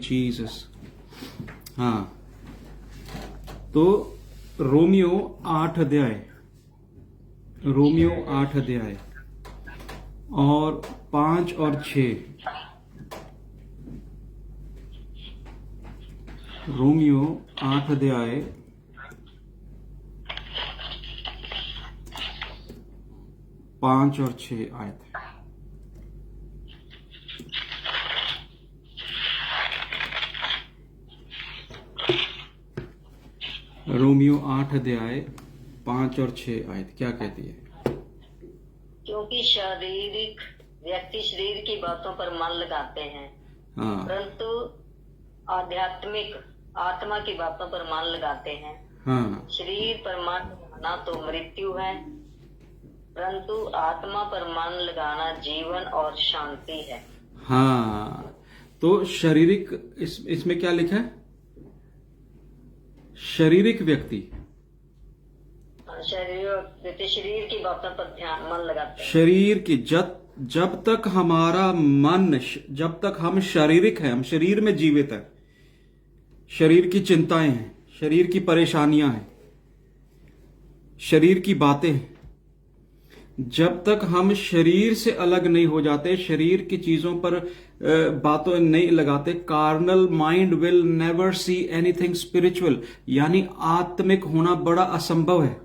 Jesus. हाँ, तो Romeo 8 अध्याय, रोमियो 8 अध्याय और 5 और 6। रोमियो 8 अध्याय 5 और 6 आयत। रोमियो 8 अध्याय 5 और 6 आयत क्या कहती है? क्योंकि शारीरिक व्यक्ति शरीर की बातों पर मन लगाते हैं, हाँ परंतु आध्यात्मिक आत्मा की बातों पर मन लगाते हैं। हाँ शरीर पर मन लगाना तो मृत्यु है, परंतु आत्मा पर मन लगाना जीवन और शांति है। हाँ, तो शारीरिक इसमें क्या लिखा है? शारीरिक व्यक्ति शरीर की बातों पर ध्यान मन लगाते हैं। शरीर की जब तक हमारा मन, जब तक हम शारीरिक हैं, हम शरीर में जीवित हैं, शरीर की चिंताएं हैं, शरीर की परेशानियां हैं, शरीर की बातें हैं, जब तक हम शरीर से अलग नहीं हो जाते, शरीर की चीजों पर बातों नहीं लगाते, carnal mind will never see anything spiritual, यानी आत्मिक होना बड़ा असंभव है।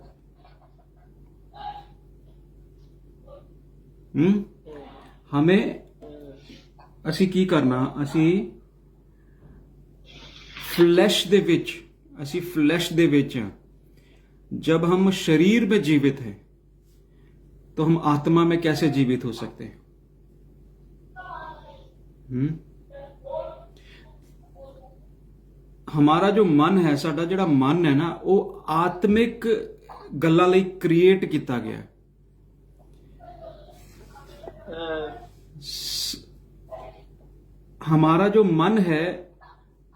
हमें असी की करना, असी फ्लैश दे विच जब हम शरीर में जीवित हैं तो हम आत्मा में कैसे जीवित हो सकते हैं? हमारा जो मन है, साडा जिहड़ा मन है ना, वो आत्मिक गल्लां लई क्रिएट किया गया है। हमारा जो मन है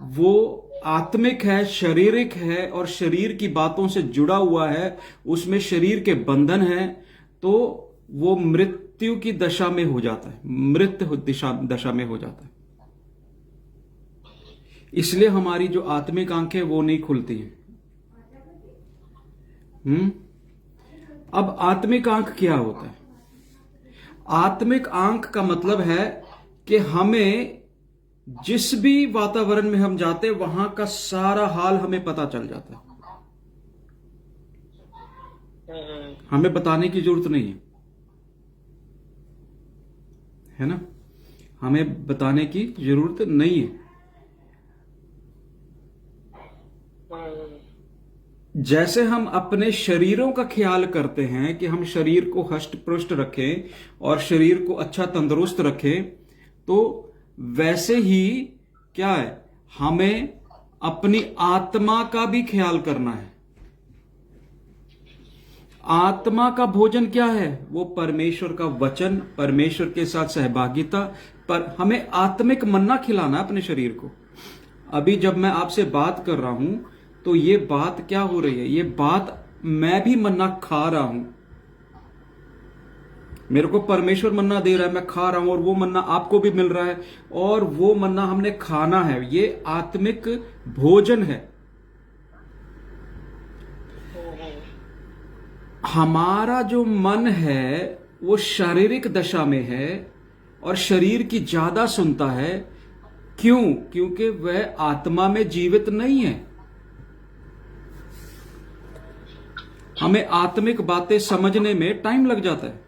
वो आत्मिक है, शारीरिक है और शरीर की बातों से जुड़ा हुआ है, उसमें शरीर के बंधन है, तो वो मृत्यु की दशा में हो जाता है, मृत दशा में हो जाता है। इसलिए हमारी जो आत्मिक आंखें वो नहीं खुलती हैं। अब आत्मिक आंख क्या होता है? आत्मिक आंख का मतलब है कि हमें जिस भी वातावरण में हम जाते हैं वहां का सारा हाल हमें पता चल जाता है। हमें बताने की जरूरत नहीं है ना? हमें बताने की जरूरत नहीं है। जैसे हम अपने शरीरों का ख्याल करते हैं कि हम शरीर को हष्ट पुष्ट रखें और शरीर को अच्छा तंदुरुस्त रखें, तो वैसे ही क्या है, हमें अपनी आत्मा का भी ख्याल करना है। आत्मा का भोजन क्या है? वो परमेश्वर का वचन, परमेश्वर के साथ सहभागिता, पर हमें आत्मिक मन्ना खिलाना है अपने शरीर को। अभी जब मैं आपसे बात कर रहा हूं तो ये बात क्या हो रही है? ये बात मैं भी मन्ना खा रहा हूं, मेरे को परमेश्वर मन्ना दे रहा है, मैं खा रहा हूं, और वो मन्ना आपको भी मिल रहा है, और वो मन्ना हमने खाना है। ये आत्मिक भोजन है। हमारा जो मन है वो शारीरिक दशा में है और शरीर की ज्यादा सुनता है। क्यों? क्योंकि वह आत्मा में जीवित नहीं है। हमें आत्मिक बातें समझने में टाइम लग जाता है,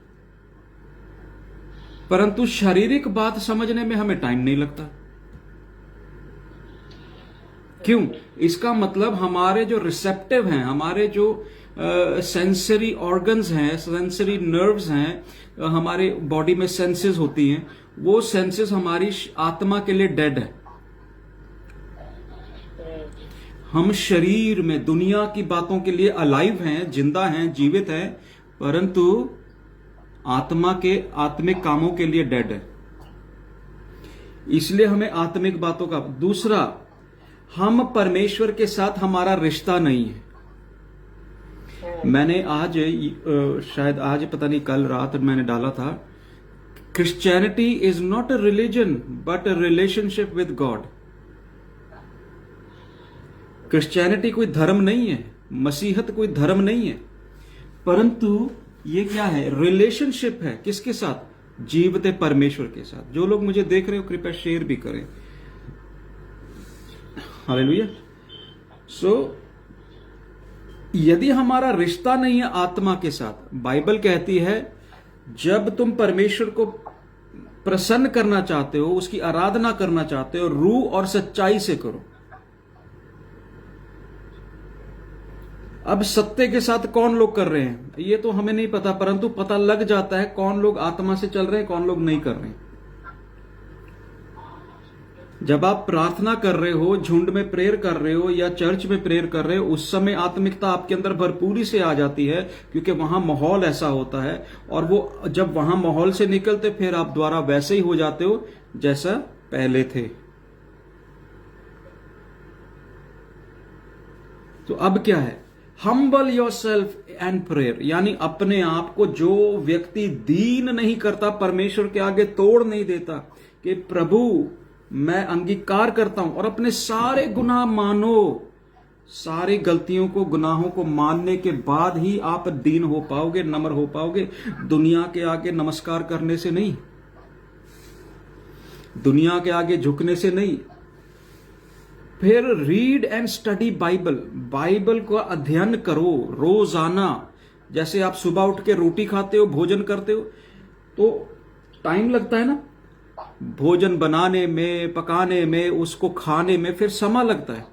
परंतु शारीरिक बात समझने में हमें टाइम नहीं लगता। क्यों? इसका मतलब हमारे जो रिसेप्टिव हैं, हमारे जो सेंसरी ऑर्गन्स हैं, सेंसरी नर्व्स हैं, हमारे बॉडी में सेंसेस होती हैं, वो सेंसेस हमारी आत्मा के लिए डेड है। हम शरीर में दुनिया की बातों के लिए अलाइव हैं, जिंदा हैं, जीवित हैं, परंतु आत्मा के आत्मिक कामों के लिए डेड है। इसलिए हमें आत्मिक बातों का। दूसरा, हम परमेश्वर के साथ हमारा रिश्ता नहीं है। मैंने आज शायद आज पता नहीं कल रात मैंने डाला था, Christianity is not a religion but a relationship with God. Christianity कोई धर्म नहीं है, मसीहत कोई धर्म नहीं है, परंतु ये क्या है? रिलेशनशिप है। किसके साथ? जीवते परमेश्वर के साथ। जो लोग मुझे देख रहे हो कृपया शेयर भी करें। हालेलुया। सो यदि हमारा रिश्ता नहीं है आत्मा के साथ, बाइबल कहती है जब तुम परमेश्वर को प्रसन्न करना चाहते हो, उसकी आराधना करना चाहते हो, रूह और सच्चाई से करो। अब सत्य के साथ कौन लोग कर रहे हैं ये तो हमें नहीं पता, परंतु पता लग जाता है कौन लोग आत्मा से चल रहे हैं, कौन लोग नहीं कर रहे हैं। जब आप प्रार्थना कर रहे हो, झुंड में प्रेयर कर रहे हो या चर्च में प्रेयर कर रहे हो, उस समय आत्मिकता आपके अंदर भरपूरी से आ जाती है, क्योंकि वहां माहौल ऐसा होता है। और वो जब वहां माहौल से निकलते फिर आप द्वारा वैसे ही हो जाते हो जैसा पहले थे। तो अब क्या है? हम्बल योरसेल्फ एंड प्रेयर, यानी अपने आप को, जो व्यक्ति दीन नहीं करता, परमेश्वर के आगे तोड़ नहीं देता कि प्रभु मैं अंगीकार करता हूं, और अपने सारे गुनाह मानो। सारी गलतियों को, गुनाहों को मानने के बाद ही आप दीन हो पाओगे, नम्र हो पाओगे। दुनिया के आगे नमस्कार करने से नहीं, दुनिया के आगे झुकने से नहीं। फिर read and study Bible, Bible का अध्ययन करो रोजाना। जैसे आप सुबह उठ के रोटी खाते हो, भोजन करते हो, तो टाइम लगता है ना भोजन बनाने में, पकाने में, उसको खाने में, फिर समय लगता है।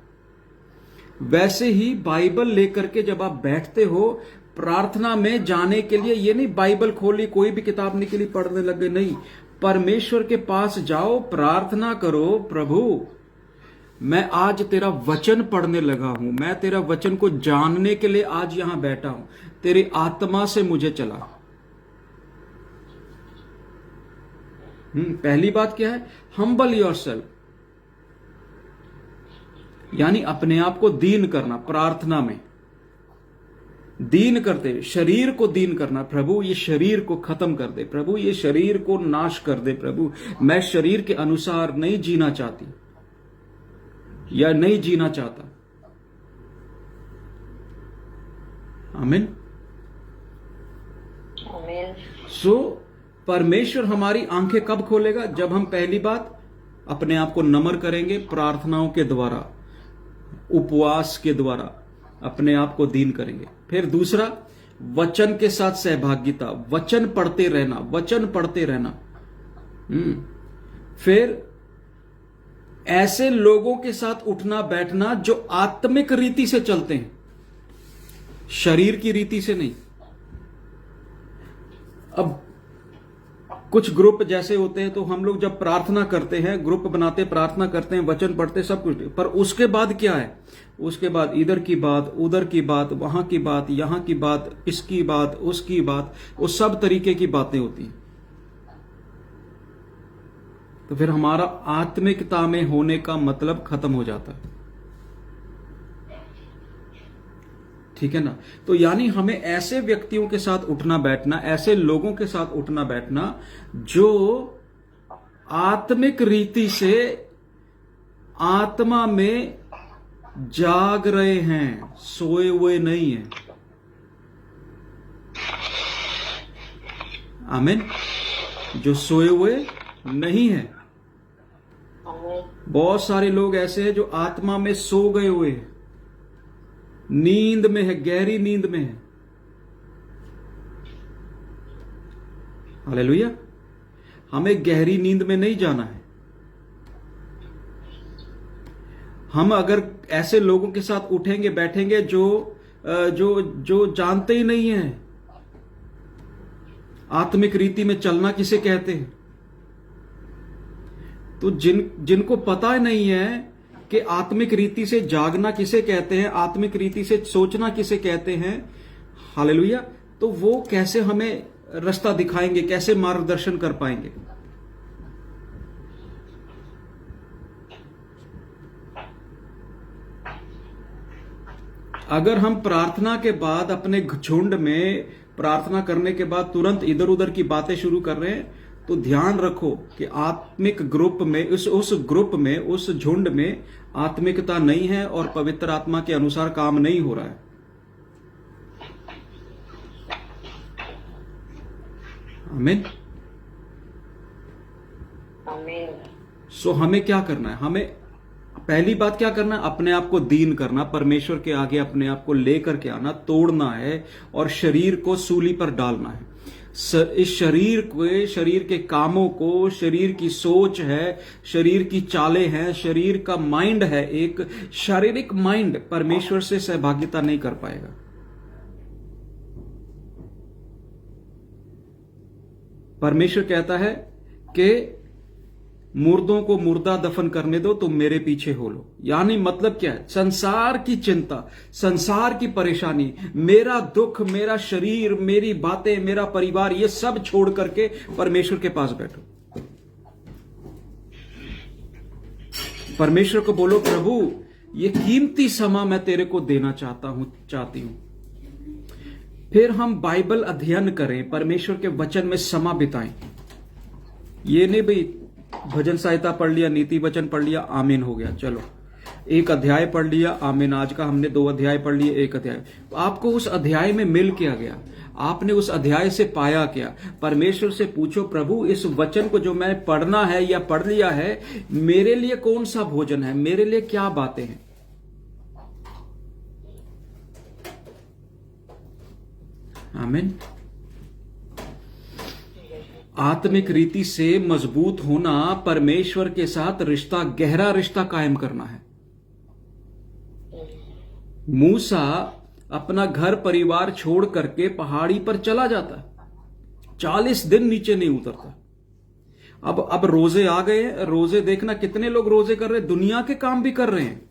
वैसे ही बाइबल लेकर के जब आप बैठते हो प्रार्थना में जाने के लिए, ये नहीं बाइबल खोली, कोई भी किताब निकली, पढ़ने लगे, नहीं। परमेश्वर के पास जाओ, प्रार्थना करो, प्रभु मैं आज तेरा वचन पढ़ने लगा हूं, मैं तेरा वचन को जानने के लिए आज यहां बैठा हूं, तेरी आत्मा से मुझे चला। पहली बात क्या है? हम्बल योरसेल्फ, यानी अपने आप को दीन करना। प्रार्थना में दीन करते, शरीर को दीन करना। प्रभु ये शरीर को खत्म कर दे, प्रभु ये शरीर को नाश कर दे, प्रभु मैं शरीर के अनुसार नहीं जीना चाहती या नहीं जीना चाहता। आमीन। सो परमेश्वर हमारी आंखें कब खोलेगा? जब हम पहली बात अपने आप को नम्र करेंगे, प्रार्थनाओं के द्वारा, उपवास के द्वारा अपने आप को दीन करेंगे। फिर दूसरा, वचन के साथ सहभागिता, वचन पढ़ते रहना, वचन पढ़ते रहना। फिर ऐसे लोगों के साथ उठना बैठना जो आत्मिक रीति से चलते हैं, शरीर की रीति से नहीं। अब कुछ ग्रुप जैसे होते हैं, तो हम लोग जब प्रार्थना करते हैं, ग्रुप बनाते, प्रार्थना करते हैं, वचन पढ़ते, सब कुछ, पर उसके बाद क्या है? उसके बाद इधर की बात, उधर की बात, वहां की बात, यहां की बात, इसकी बात, उसकी बात, वो सब तरीके की बातें होती हैं। तो फिर हमारा आत्मिकता में होने का मतलब खत्म हो जाता है। ठीक है ना? तो यानी हमें ऐसे व्यक्तियों के साथ उठना बैठना, ऐसे लोगों के साथ उठना बैठना जो आत्मिक रीति से आत्मा में जाग रहे हैं, सोए हुए नहीं हैं। आमीन। जो सोए हुए नहीं है। बहुत सारे लोग ऐसे हैं जो आत्मा में सो गए हुए हैं, नींद में है, गहरी नींद में है। हालेलुया। हमें गहरी नींद में नहीं जाना है। हम अगर ऐसे लोगों के साथ उठेंगे बैठेंगे जो जानते ही नहीं है आत्मिक रीति में चलना किसे कहते हैं, तो जिनको पता नहीं है कि आत्मिक रीति से जागना किसे कहते हैं, आत्मिक रीति से सोचना किसे कहते हैं, हालेलुया, तो वो कैसे हमें रास्ता दिखाएंगे, कैसे मार्गदर्शन कर पाएंगे? अगर हम प्रार्थना के बाद अपने झुंड में प्रार्थना करने के बाद तुरंत इधर उधर की बातें शुरू कर रहे हैं, तो ध्यान रखो कि आत्मिक ग्रुप में, उस ग्रुप में, उस झुंड में आत्मिकता नहीं है और पवित्र आत्मा के अनुसार काम नहीं हो रहा है। आमीन। आमीन। सो हमें क्या करना है? हमें पहली बात क्या करना है? अपने आप को दीन करना, परमेश्वर के आगे अपने आप को लेकर के आना, तोड़ना है और शरीर को सूली पर डालना है। इस शरीर के कामों को, शरीर की सोच है, शरीर की चालें हैं, शरीर का माइंड है, एक शारीरिक माइंड परमेश्वर से सहभागिता नहीं कर पाएगा। परमेश्वर कहता है कि मुर्दों को मुर्दा दफन करने दो, तुम मेरे पीछे हो लो। यानी मतलब क्या है? संसार की चिंता, संसार की परेशानी, मेरा दुख, मेरा शरीर, मेरी बातें, मेरा परिवार, ये सब छोड़ करके परमेश्वर के पास बैठो। परमेश्वर को बोलो, प्रभु ये कीमती समय मैं तेरे को देना चाहती हूं। फिर हम बाइबल अध्ययन करें, परमेश्वर के वचन में समय बिताएं। ये नहीं भाई भजन सहायता पढ़ लिया, नीति वचन पढ़ लिया, आमीन हो गया, चलो एक अध्याय पढ़ लिया, आमीन, आज का हमने 2 अध्याय पढ़ लिए, 1 अध्याय। आपको उस अध्याय में मिल क्या गया? आपने उस अध्याय से पाया क्या? परमेश्वर से पूछो, प्रभु इस वचन को जो मैंने पढ़ना है या पढ़ लिया है, मेरे लिए कौन सा भोजन है, मेरे लिए क्या बातें हैं? आमीन। आत्मिक रीति से मजबूत होना, परमेश्वर के साथ रिश्ता, गहरा रिश्ता कायम करना है। मूसा अपना घर परिवार छोड़ करके पहाड़ी पर चला जाता, 40 दिन नीचे नहीं उतरता। अब रोजे आ गए, रोजे देखना कितने लोग रोजे कर रहे हैं, दुनिया के काम भी कर रहे हैं,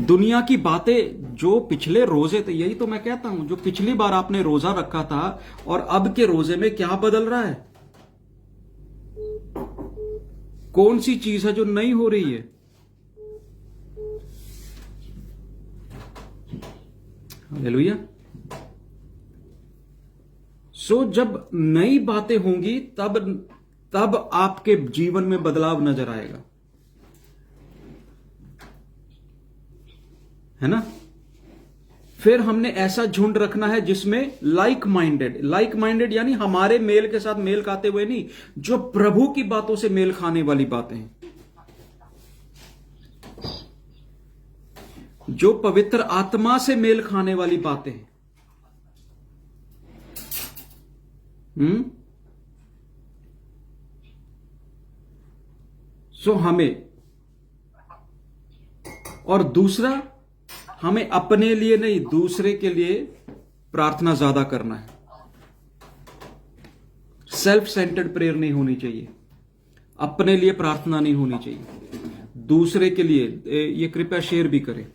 दुनिया की बातें। जो पिछले रोजे थे, यही तो मैं कहता हूं, जो पिछली बार आपने रोजा रखा था और अब के रोजे में क्या बदल रहा है? कौन सी चीज है जो नहीं हो रही है? हालेलुया। सो जब नई बातें होंगी तब आपके जीवन में बदलाव नजर आएगा, है ना? फिर हमने ऐसा झुंड रखना है जिसमें लाइक माइंडेड यानी हमारे मेल के साथ मेल खाते हुए नहीं, जो प्रभु की बातों से मेल खाने वाली बातें हैं, जो पवित्र आत्मा से मेल खाने वाली बातें हैं। सो हमें, और दूसरा, हमें अपने लिए नहीं, दूसरे के लिए प्रार्थना ज्यादा करना है। सेल्फ सेंटर्ड प्रेयर नहीं होनी चाहिए, अपने लिए प्रार्थना नहीं होनी चाहिए, दूसरे के लिए। ये कृपया शेयर भी करें।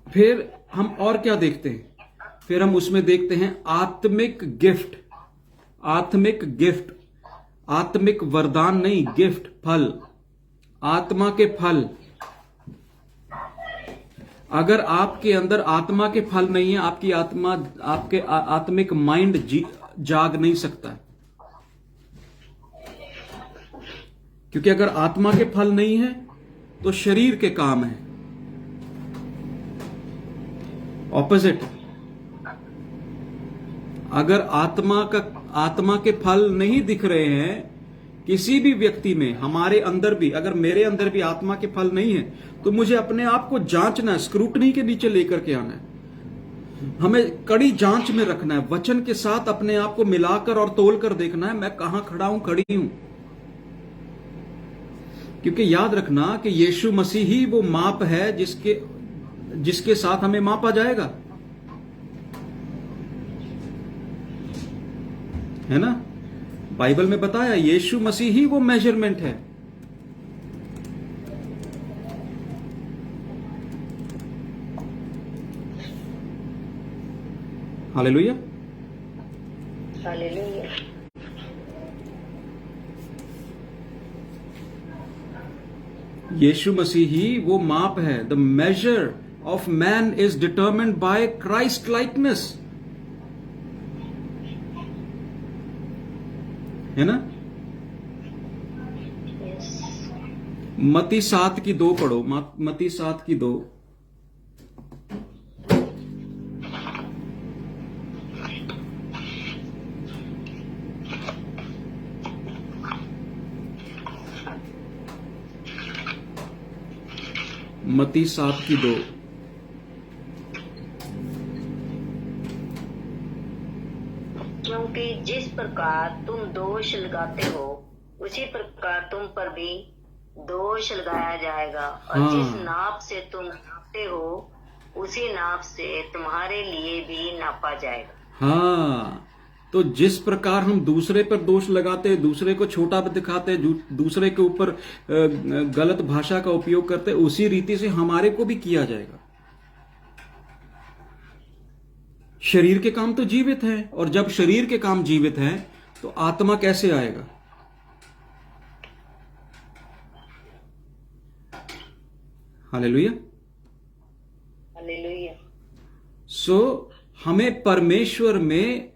फिर हम और क्या देखते हैं? फिर हम उसमें देखते हैं आत्मिक गिफ्ट, आत्मिक वरदान नहीं, गिफ्ट, फल, आत्मा के फल। अगर आपके अंदर आत्मा के फल नहीं है, आपकी आत्मा, आपके आत्मिक माइंड जाग नहीं सकता, क्योंकि अगर आत्मा के फल नहीं है तो शरीर के काम है, ऑपोजिट। अगर आत्मा के फल नहीं दिख रहे हैं किसी भी व्यक्ति में, हमारे अंदर भी, अगर मेरे अंदर भी आत्मा के फल नहीं है, तो मुझे अपने आप को जांचना है, स्क्रूटनी के नीचे लेकर के आना है। हमें कड़ी जांच में रखना है, वचन के साथ अपने आप को मिलाकर और तोलकर देखना है, मैं कहां खड़ा हूं, खड़ी हूं। क्योंकि याद रखना कि यीशु मसीह ही वो माप है जिसके साथ हमें मापा जाएगा, है ना? बाइबल में बताया यीशु मसीह ही वो मेजरमेंट है। Hallelujah, hallelujah. यीशु मसीह ही वो माप है। The measure of man is determined bye Christ likeness. है ना। यस। मत्ती 7:2 पढ़ो, मत्ती 7:2। मत्ती 7:2। क्योंकि जिस प्रकार तुम दोष लगाते हो उसी प्रकार तुम पर भी दोष लगाया जाएगा, और हाँ। जिस नाप से तुम नापते हो उसी नाप से तुम्हारे लिए भी नापा जाएगा। हाँ, तो जिस प्रकार हम दूसरे पर दोष लगाते, दूसरे को छोटा दिखाते, दूसरे के ऊपर गलत भाषा का उपयोग करते, उसी रीति से हमारे को भी किया जाएगा। शरीर के काम तो जीवित है, और जब शरीर के काम जीवित हैं तो आत्मा कैसे आएगा? हालेलुया। हालेलुया। सो हमें परमेश्वर में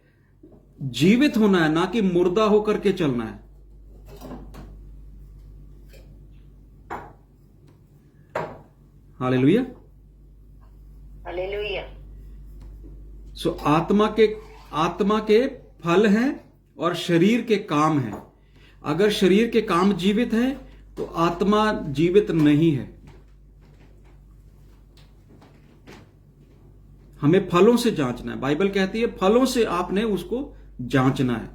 जीवित होना है, ना कि मुर्दा होकर के चलना है। हालेलुया। हालेलुया। सो आत्मा के फल हैं और शरीर के काम हैं। अगर शरीर के काम जीवित हैं तो आत्मा जीवित नहीं है। हमें फलों से जांचना है। बाइबल कहती है फलों से आपने उसको जांचना है।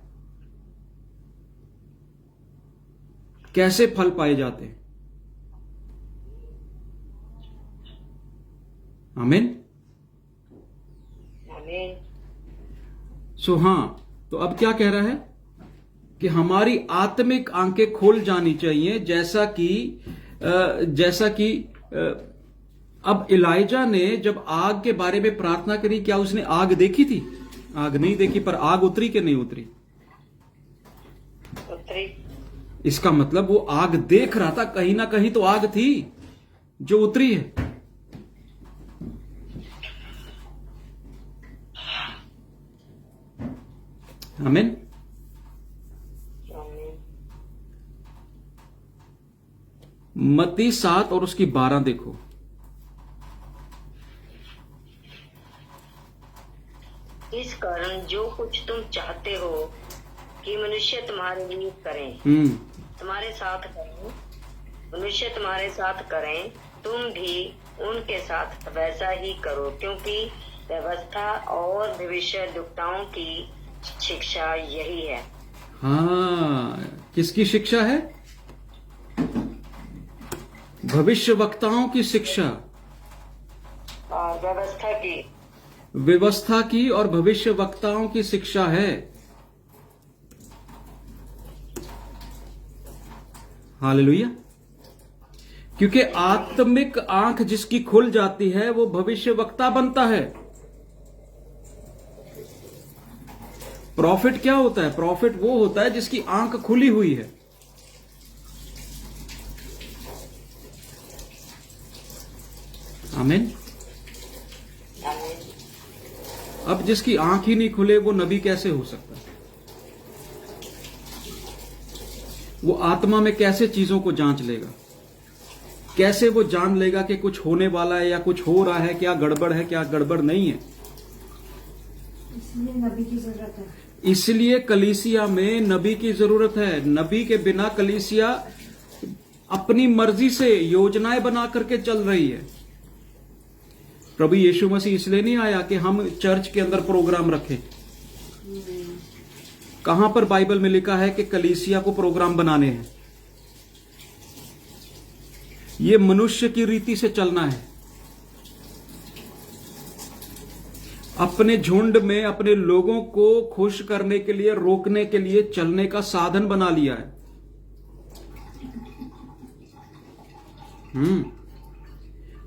कैसे फल पाए जाते हैं? आमीन। आमीन। सो हाँ, तो अब क्या कह रहा है कि हमारी आत्मिक आंखें खोल जानी चाहिए, जैसा कि अब इलाइजा ने जब आग के बारे में प्रार्थना करी, क्या उसने आग देखी थी? आग नहीं देखी, पर आग उतरी कि नहीं उतरी? उतरी। इसका मतलब वो आग देख रहा था, कहीं ना कहीं तो आग थी जो उतरी है। आमीन। मत्ती 7 और उसकी 12 देखो। इस कारण जो कुछ तुम चाहते हो कि मनुष्य तुम्हारे लिए करें, तुम्हारे साथ करें, मनुष्य तुम्हारे साथ करें, तुम भी उनके साथ वैसा ही करो, क्योंकि व्यवस्था और भविष्यद्वक्ताओं की शिक्षा यही है। हाँ, किसकी शिक्षा है? भविष्यवक्ताओं की शिक्षा, और व्यवस्था की और भविष्यवक्ताओं की शिक्षा है। हालेलुया। क्योंकि आत्मिक आंख जिसकी खुल जाती है वो भविष्यवक्ता बनता है। प्रॉफिट क्या होता है? प्रॉफिट वो होता है जिसकी आंख खुली हुई है। आमीन। अब जिसकी आंख ही नहीं खुले वो नबी कैसे हो सकता है? वो आत्मा में कैसे चीजों को जांच लेगा? कैसे वो जान लेगा कि कुछ होने वाला है या कुछ हो रहा है, क्या गड़बड़ है क्या गड़बड़ नहीं है? इसलिए नबी की जरूरत है। इसलिए कलीसिया में नबी की जरूरत है। नबी के बिना कलीसिया अपनी मर्जी से योजनाएं बना करके चल रही है। प्रभु यीशु मसीह इसलिए नहीं आया कि हम चर्च के अंदर प्रोग्राम रखें। कहां पर बाइबल में लिखा है कि कलीसिया को प्रोग्राम बनाने हैं? ये मनुष्य की रीति से चलना है। अपने झुंड में अपने लोगों को खुश करने के लिए, रोकने के लिए चलने का साधन बना लिया है।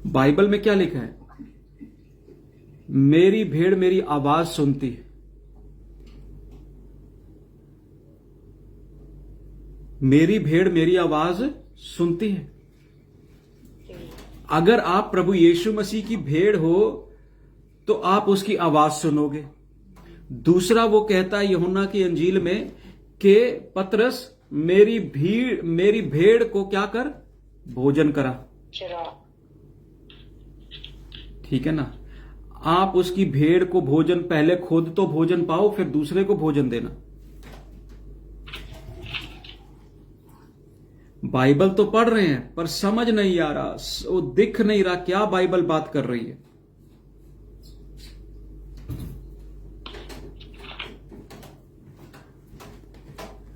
बाइबल में क्या लिखा है? मेरी भेड़ मेरी आवाज सुनती है। मेरी भेड़ मेरी आवाज सुनती है। अगर आप प्रभु यीशु मसीह की भेड़ हो तो आप उसकी आवाज सुनोगे। दूसरा वो कहता है यूहन्ना की अंजील में कि पतरस मेरी भेड़ को क्या कर, भोजन करा। चरा। ठीक है ना। आप उसकी भेड़ को भोजन, पहले खुद तो भोजन पाओ, फिर दूसरे को भोजन देना। बाइबल तो पढ़ रहे हैं पर समझ नहीं आ रहा, वो दिख नहीं रहा क्या बाइबल बात कर रही है।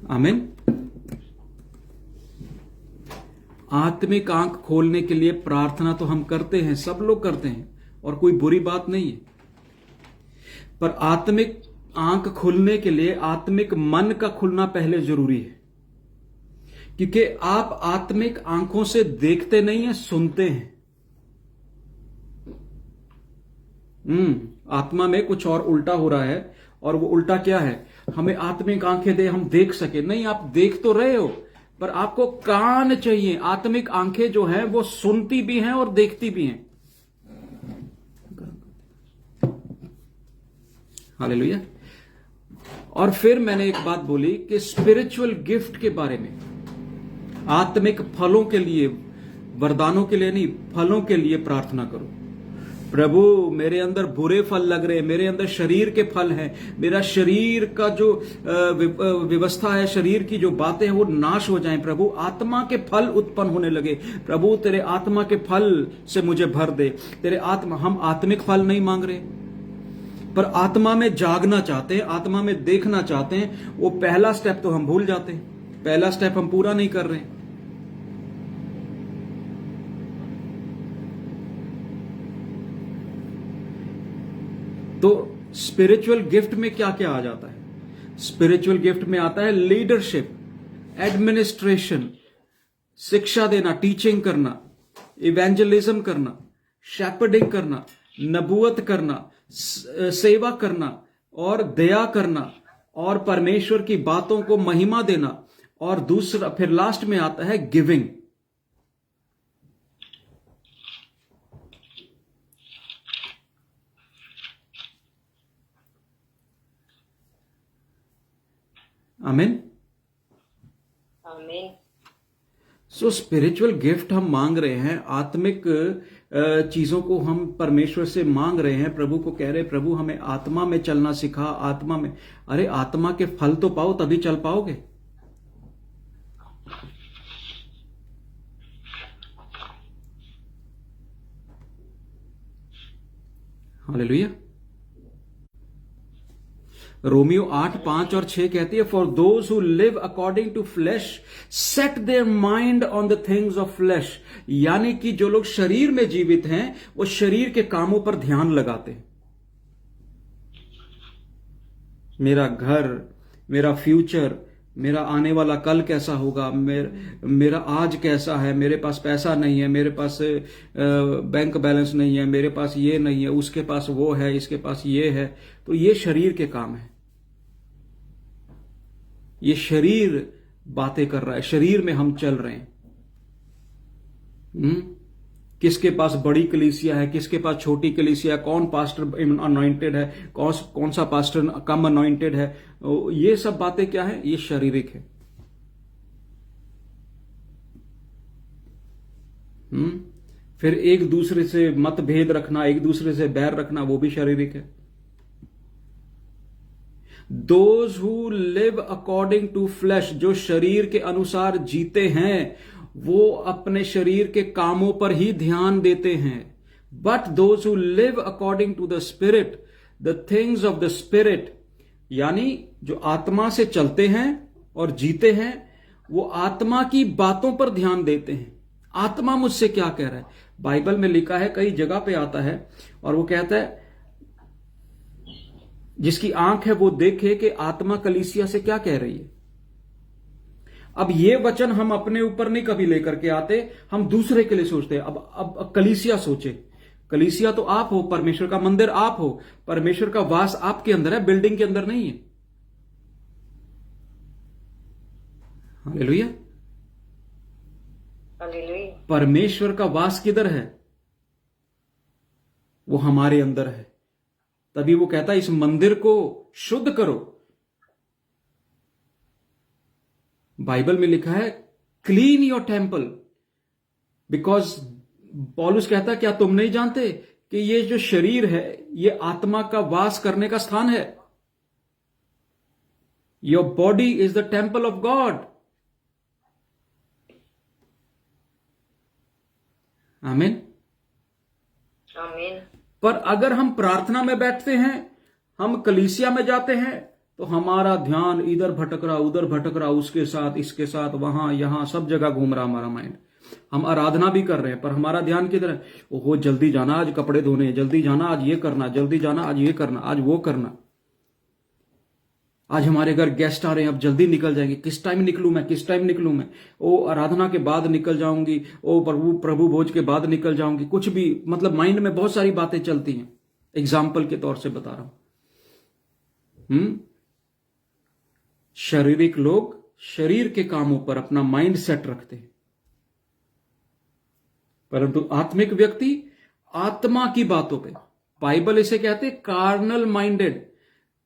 आमीन। आत्मिक आंख खोलने के लिए प्रार्थना तो हम करते हैं, सब लोग करते हैं, और कोई बुरी बात नहीं है। पर आत्मिक आंख खुलने के लिए आत्मिक मन का खुलना पहले जरूरी है, क्योंकि आप आत्मिक आंखों से देखते नहीं हैं, सुनते हैं। आत्मा में कुछ और उल्टा हो रहा है, और वो उल्टा क्या है, हमें आत्मिक आंखें दे, हम देख सके। नहीं, आप देख तो रहे हो, पर आपको कान चाहिए। आत्मिक आंखें जो हैं वो सुनती भी हैं और देखती भी हैं। हालेलुया। और फिर मैंने एक बात बोली कि स्पिरिचुअल गिफ्ट के बारे में, आत्मिक फलों के लिए, वरदानों के लिए नहीं, फलों के लिए प्रार्थना करो। प्रभु, मेरे अंदर बुरे फल लग रहे हैं, मेरे अंदर शरीर के फल हैं, मेरा शरीर का जो व्यवस्था है, शरीर की जो बातें हैं वो नाश हो जाएं। प्रभु, आत्मा के फल उत्पन्न होने लगे। प्रभु, तेरे आत्मा के फल से मुझे भर दे। तेरे आत्मा, हम आत्मिक फल नहीं मांग रहे, पर आत्मा में जागना चाहते हैं, आत्मा में देखना चाहते हैं। वो पहला स्टेप तो हम भूल जाते हैं, पहला स्टेप हम पूरा नहीं कर रहे हैं। तो स्पिरिचुअल गिफ्ट में क्या क्या आ जाता है? स्पिरिचुअल गिफ्ट में आता है लीडरशिप, एडमिनिस्ट्रेशन, शिक्षा देना, टीचिंग करना, इवेंजलिज्म करना, शेपर्डिंग करना, नबूवत करना, सेवा करना और दया करना, और परमेश्वर की बातों को महिमा देना। और दूसरा, फिर लास्ट में आता है गिविंग। आमीन। आमीन। सो स्पिरिचुअल गिफ्ट हम मांग रहे हैं, आत्मिक चीजों को हम परमेश्वर से मांग रहे हैं। प्रभु को कह रहे हैं, प्रभु हमें आत्मा में चलना सिखा, आत्मा में। अरे आत्मा के फल तो पाओ, तभी चल पाओगे। हालेलुया। रोमियो 8:5 और 6 कहती है, for those who live according to flesh set their mind on the things of flesh. यानी कि जो लोग शरीर में जीवित हैं वो शरीर के कामों पर ध्यान लगाते हैं। मेरा घर, मेरा फ्यूचर, मेरा आने वाला कल कैसा होगा, मेरा आज कैसा है, मेरे पास पैसा नहीं है, मेरे पास बैंक बैलेंस नहीं है, मेरे पास ये नहीं है, उसके पास वो है, इसके पास ये है। तो ये शरीर के काम है, ये शरीर बातें कर रहा है, शरीर में हम चल रहे हैं। किसके पास बड़ी कलीसिया है, किसके पास छोटी कलीसिया है, कौन पास्टर अनॉइंटेड है, कौन सा पास्टर कम अनॉइंटेड है, ये सब बातें क्या है, ये शारीरिक है। फिर एक दूसरे से मतभेद रखना, एक दूसरे से बैर रखना, वो भी शारीरिक है। Those who live according to flesh, जो शरीर के अनुसार जीते हैं, वो अपने शरीर के कामों पर ही ध्यान देते हैं। But those who live according to the spirit, the things of the spirit, यानी जो आत्मा से चलते हैं और जीते हैं, वो आत्मा की बातों पर ध्यान देते हैं। आत्मा मुझसे क्या कह रहा है? बाइबल में लिखा है, कई जगह पे आता है, और वो कहता है जिसकी आंख है वो देखे कि आत्मा कलीसिया से क्या कह रही है। अब ये वचन हम अपने ऊपर नहीं कभी लेकर के आते, हम दूसरे के लिए सोचते हैं। अब कलीसिया सोचे, कलीसिया तो आप हो, परमेश्वर का मंदिर आप हो, परमेश्वर का वास आपके अंदर है, बिल्डिंग के अंदर नहीं है। हालेलुया। हालेलुया। परमेश्वर का वास किधर है? वो हमारे अंदर है। तभी वो कहता है इस मंदिर को शुद्ध करो। बाइबल में लिखा है क्लीन योर टेम्पल, बिकॉज पौलुस कहता है क्या तुम नहीं जानते कि ये जो शरीर है ये आत्मा का वास करने का स्थान है। Your body is the temple of God. आमीन। आमीन। पर अगर हम प्रार्थना में बैठते हैं, हम कलीसिया में जाते हैं, तो हमारा ध्यान इधर भटक रहा उधर भटक रहा, उसके साथ इसके साथ वहां यहां सब जगह घूम रहा हमारा माइंड। हम आराधना भी कर रहे हैं पर हमारा ध्यान किधर है? ओहो जल्दी जाना, आज कपड़े धोने, जल्दी जाना, आज ये करना, जल्दी जाना, आज ये करना, आज वो करना, आज हमारे घर गेस्ट आ रहे हैं, अब जल्दी निकल जाएंगे, किस टाइम निकलूं मैं, किस टाइम निकलूं मैं, ओ आराधना के बाद निकल जाऊंगी, ओ प्रभु भोज के बाद निकल जाऊंगी, कुछ भी, मतलब माइंड में बहुत सारी बातें चलती हैं। एग्जाम्पल के तौर से बता रहा हूं। शारीरिक लोग शरीर के कामों पर अपना माइंड सेट रखते हैं, परंतु आत्मिक व्यक्ति आत्मा की बातों पे, बाइबल इसे कहते हैं कार्नल माइंडेड।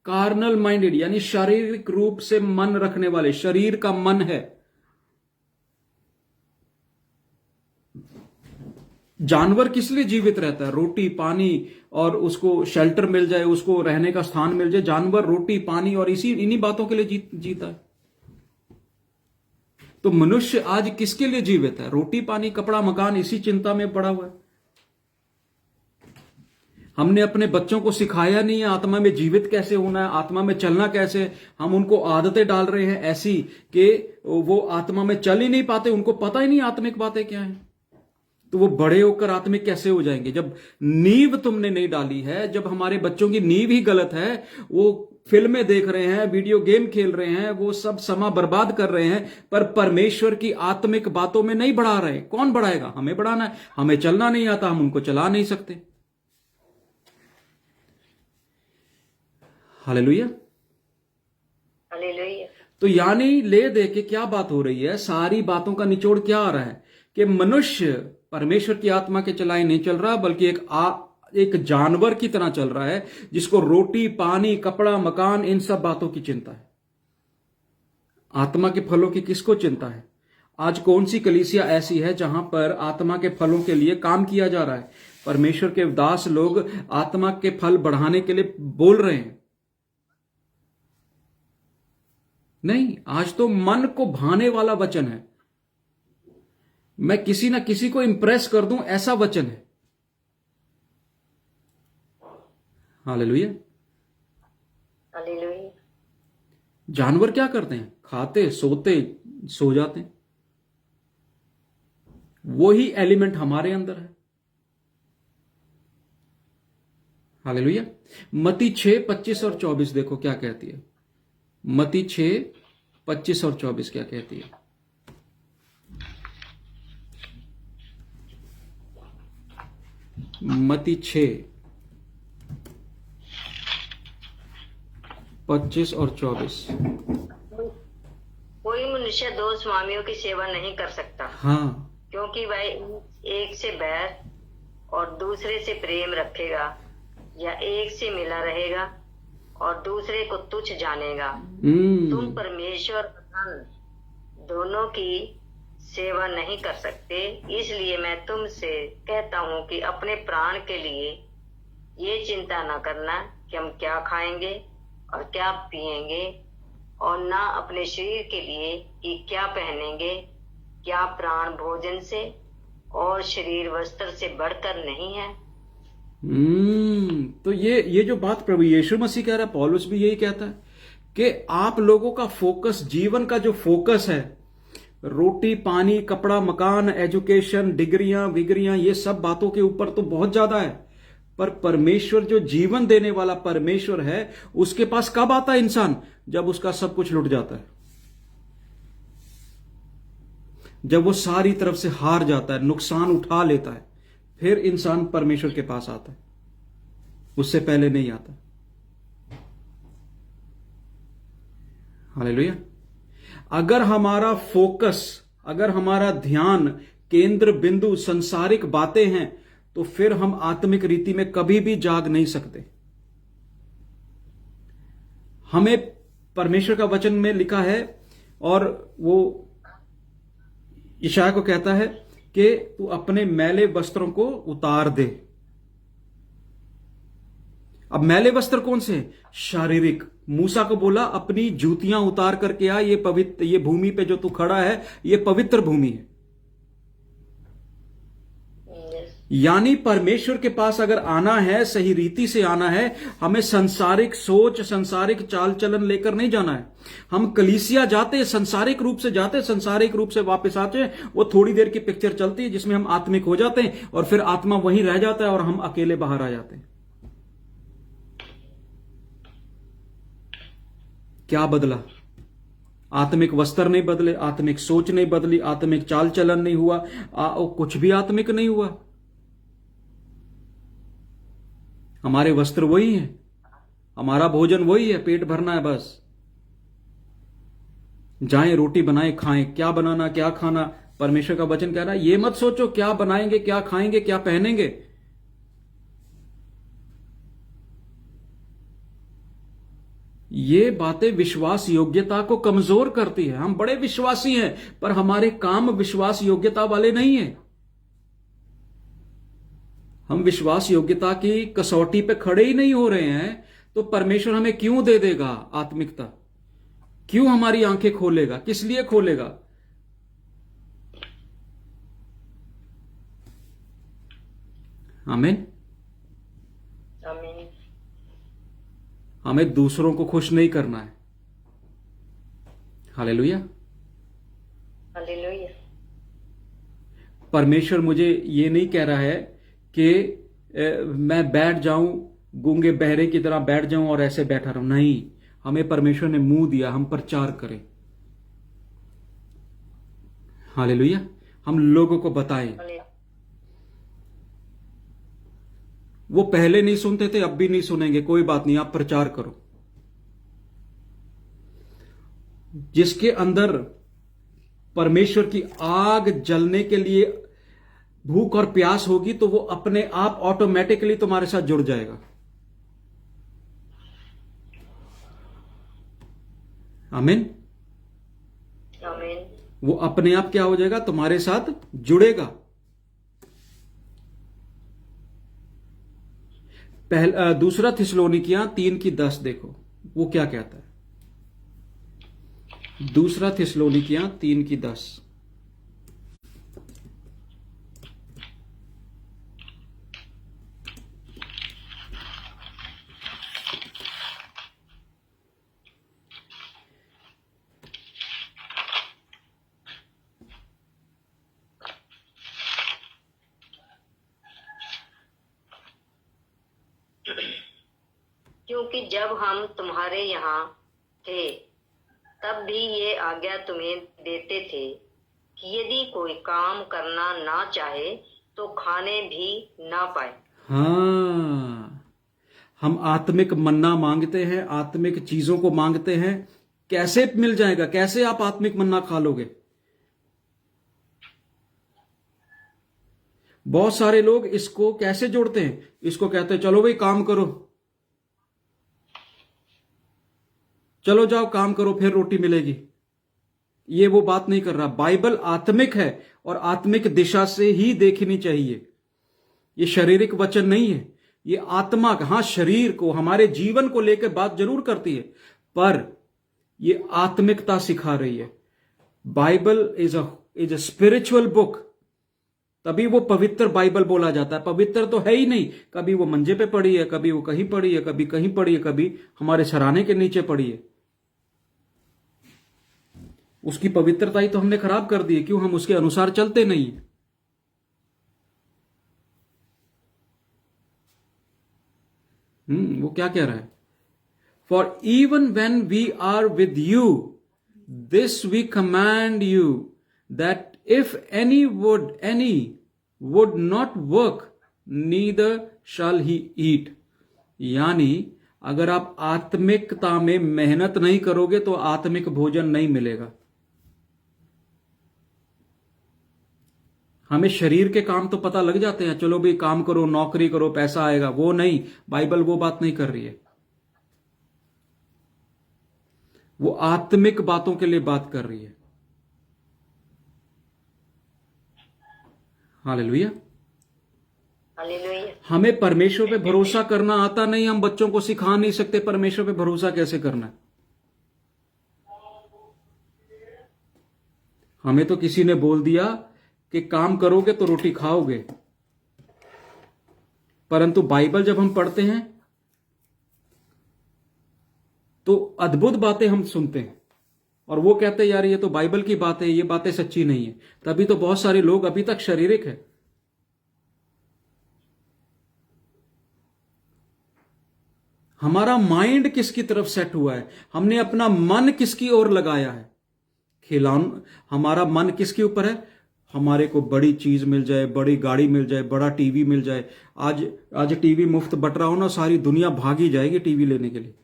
कार्नल माइंडेड यानी शारीरिक रूप से मन रखने वाले, शरीर का मन है। जानवर किस लिए जीवित रहता है? रोटी पानी और उसको शेल्टर मिल जाए, उसको रहने का स्थान मिल जाए। जानवर रोटी पानी और इन्हीं बातों के लिए जीता है। तो मनुष्य आज किसके लिए जीवित है? रोटी पानी कपड़ा मकान, इसी चिंता में पड़ा हुआ है। हमने अपने बच्चों को सिखाया नहीं है आत्मा में जीवित कैसे होना है, आत्मा में चलना कैसे। हम उनको आदतें डाल रहे हैं ऐसी कि वो आत्मा में चल ही नहीं पाते, उनको पता ही नहीं आत्मिक बातें क्या हैं। तो वो बड़े होकर आत्मिक कैसे हो जाएंगे जब नींव तुमने नहीं डाली है? जब हमारे बच्चों की नींव ही गलत है, वो फिल्में देख रहे हैं, वीडियो गेम खेल रहे हैं, वो सब समय बर्बाद कर रहे हैं, पर परमेश्वर की आत्मिक बातों में नहीं बढ़ा रहे। कौन बढ़ाएगा? हमें बढ़ाना है। हमें चलना नहीं आता, हम उनको चला नहीं सकते। हालेलुया। हालेलुया। तो यानी ले दे के क्या बात हो रही है? सारी बातों का निचोड़ क्या आ रहा है कि मनुष्य परमेश्वर की आत्मा के चलाए नहीं चल रहा, बल्कि एक जानवर की तरह चल रहा है, जिसको रोटी पानी कपड़ा मकान इन सब बातों की चिंता है। आत्मा के फलों की किसको चिंता है? आज कौन सी कलीसिया ऐसी है जहां पर आत्मा के फलों के लिए काम किया जा रहा है? परमेश्वर के दास लोग आत्मा के फल बढ़ाने के लिए बोल रहे हैं। नहीं, आज तो मन को भाने वाला वचन है। मैं किसी ना किसी को इंप्रेस कर दूं, ऐसा वचन है। हालेलुया। हालेलुया। जानवर क्या करते हैं? खाते सोते सो जाते हैं। वही एलिमेंट हमारे अंदर है। हालेलुया। मत्ती 6:25 और 24 देखो क्या कहती है। मत्ती 6:25 और 24 क्या कहती है? मत्ती 6:25 और 24। कोई मनुष्य दो स्वामियों की सेवा नहीं कर सकता। हाँ, क्योंकि वह एक से बैर और दूसरे से प्रेम रखेगा, या एक से मिला रहेगा और दूसरे को तुच्छ जानेगा। तुम परमेश्वर और धन दोनों की सेवा नहीं कर सकते। इसलिए मैं तुमसे कहता हूँ कि अपने प्राण के लिए ये चिंता न करना कि हम क्या खाएंगे और क्या पिएंगे, और ना अपने शरीर के लिए कि क्या पहनेंगे। क्या प्राण भोजन से और शरीर वस्त्र से बढ़कर नहीं है? तो ये जो बात प्रभु यीशु मसीह कह रहा है, पौलुस भी यही कहता है कि आप लोगों का फोकस, जीवन का जो फोकस है, रोटी पानी कपड़ा मकान एजुकेशन डिग्रियां विग्रियां, ये सब बातों के ऊपर तो बहुत ज्यादा है। पर परमेश्वर जो जीवन देने वाला परमेश्वर है, उसके पास कब आता है इंसान? जब उसका सब कुछ लुट जाता है, जब वो सारी तरफ से हार जाता है, नुकसान उठा लेता है, फिर इंसान परमेश्वर के पास आता है। उससे पहले नहीं आता। हालेलुया। अगर हमारा फोकस, अगर हमारा ध्यान केंद्र बिंदु संसारिक बातें हैं, तो फिर हम आत्मिक रीति में कभी भी जाग नहीं सकते। हमें परमेश्वर का वचन में लिखा है, और वो यशायाह को कहता है कि तू अपने मैले वस्त्रों को उतार दे। अब मैले वस्त्र कौन से हैं? शारीरिक। मूसा को बोला अपनी जूतियां उतार करके आ, ये पवित्र, ये भूमि पे जो तू खड़ा है ये पवित्र भूमि है। यानी परमेश्वर के पास अगर आना है, सही रीति से आना है, हमें संसारिक सोच, संसारिक चाल चलन लेकर नहीं जाना है। हम कलीसिया जाते, संसारिक रूप से जाते, संसारिक रूप से वापस आते हैं। वो थोड़ी देर की पिक्चर चलती है जिसमें हम आत्मिक हो जाते हैं और फिर आत्मा वहीं रह जाता है और हम अकेले बाहर आ जाते हैं। क्या बदला? आत्मिक वस्त्र नहीं बदले, आत्मिक सोच नहीं बदली, आत्मिक चाल चलन नहीं हुआ, कुछ भी आत्मिक नहीं हुआ। हमारे वस्त्र वही हैं, हमारा भोजन वही है, पेट भरना है बस। जाएं रोटी बनाएं खाएं, क्या बनाना क्या खाना, परमेश्वर का वचन कह रहा है ये मत सोचो क्या बनाएंगे, क्या खाएंगे, क्या पहनेंगे। ये बातें विश्वास योग्यता को कमजोर करती है। हम बड़े विश्वासी हैं पर हमारे काम विश्वास योग्यता वाले नहीं हैं। हम विश्वास योग्यता की कसौटी पे खड़े ही नहीं हो रहे हैं, तो परमेश्वर हमें क्यों दे देगा आत्मिकता? क्यों हमारी आंखें खोलेगा? किस लिए खोलेगा? आमीन। आमीन। हमें दूसरों को खुश नहीं करना है। हालेलुया। हालेलुया। परमेश्वर मुझे ये नहीं कह रहा है कि मैं बैठ जाऊं, गूंगे बहरे की तरह बैठ जाऊं और ऐसे बैठा रहूं। नहीं, हमें परमेश्वर ने मुंह दिया, हम प्रचार करें। हालेलुया। हम लोगों को बताएं। वो पहले नहीं सुनते थे, अब भी नहीं सुनेंगे, कोई बात नहीं, आप प्रचार करो। जिसके अंदर परमेश्वर की आग जलने के लिए भूख और प्यास होगी तो वो अपने आप ऑटोमेटिकली तुम्हारे साथ जुड़ जाएगा। आमीन। आमीन। वो अपने आप क्या हो जाएगा? तुम्हारे साथ जुड़ेगा। दूसरा थिस्सलुनीकियां 3:10 देखो, वो क्या कहता है। दूसरा थिस्सलुनीकियां 3:10। क्योंकि जब हम तुम्हारे यहाँ थे तब भी ये आज्ञा तुम्हें देते थे कि यदि कोई काम करना ना चाहे तो खाने भी ना पाए। हाँ, हम आत्मिक मन्ना मांगते हैं, आत्मिक चीजों को मांगते हैं। कैसे मिल जाएगा? कैसे आप आत्मिक मन्ना खा लोगे? बहुत सारे लोग इसको कैसे जोड़ते हैं? इसको कहते हैं चलो भाई काम करो, चलो जाओ काम करो फिर रोटी मिलेगी। ये वो बात नहीं कर रहा। बाइबल आत्मिक है और आत्मिक दिशा से ही देखनी चाहिए। ये शारीरिक वचन नहीं है, ये आत्मा का, हाँ शरीर को, हमारे जीवन को लेकर बात जरूर करती है, पर ये आत्मिकता सिखा रही है। Bible is a spiritual book, तभी वो पवित्र बाइबल बोला जाता है। पवित्र तो है ही नहीं, कभी वो मंजे पे पड़ी है, कभी वो कहीं पड़ी है, कभी कहीं पड़ी है, कभी हमारे सराहने के नीचे पड़ी है। उसकी पवित्रता ही तो हमने खराब कर दी है। क्यों? हम उसके अनुसार चलते नहीं। वो क्या कह रहा है? For even when we are with you this we command you that if any would not work neither shall he eat। यानी अगर आप आत्मिकता में मेहनत नहीं करोगे तो आत्मिक भोजन नहीं मिलेगा। हमें शरीर के काम तो पता लग जाते हैं, चलो भाई काम करो, नौकरी करो, पैसा आएगा। वो नहीं, बाइबल वो बात नहीं कर रही है। वो आत्मिक बातों के लिए बात कर रही है। हालेलुया। हालेलुया। हमें परमेश्वर पे भरोसा करना आता नहीं, हम बच्चों को सिखा नहीं सकते परमेश्वर पे भरोसा कैसे करना है। हमें तो किसी ने बोल दिया कि काम करोगे तो रोटी खाओगे, परंतु बाइबल जब हम पढ़ते हैं तो अद्भुत बातें हम सुनते हैं और वो कहते हैं यार ये तो बाइबल की बात है, ये बातें सच्ची नहीं है। तभी तो बहुत सारे लोग अभी तक शारीरिक है। हमारा माइंड किसकी तरफ सेट हुआ है, हमने अपना मन किसकी ओर लगाया है। हमारा मन किसके ऊपर है, हमारे को बड़ी चीज मिल जाए, बड़ी गाड़ी मिल जाए, बड़ा टीवी मिल जाए। आज टीवी मुफ्त बट रहा हो ना, सारी दुनिया भागी जाएगी टीवी लेने के लिए।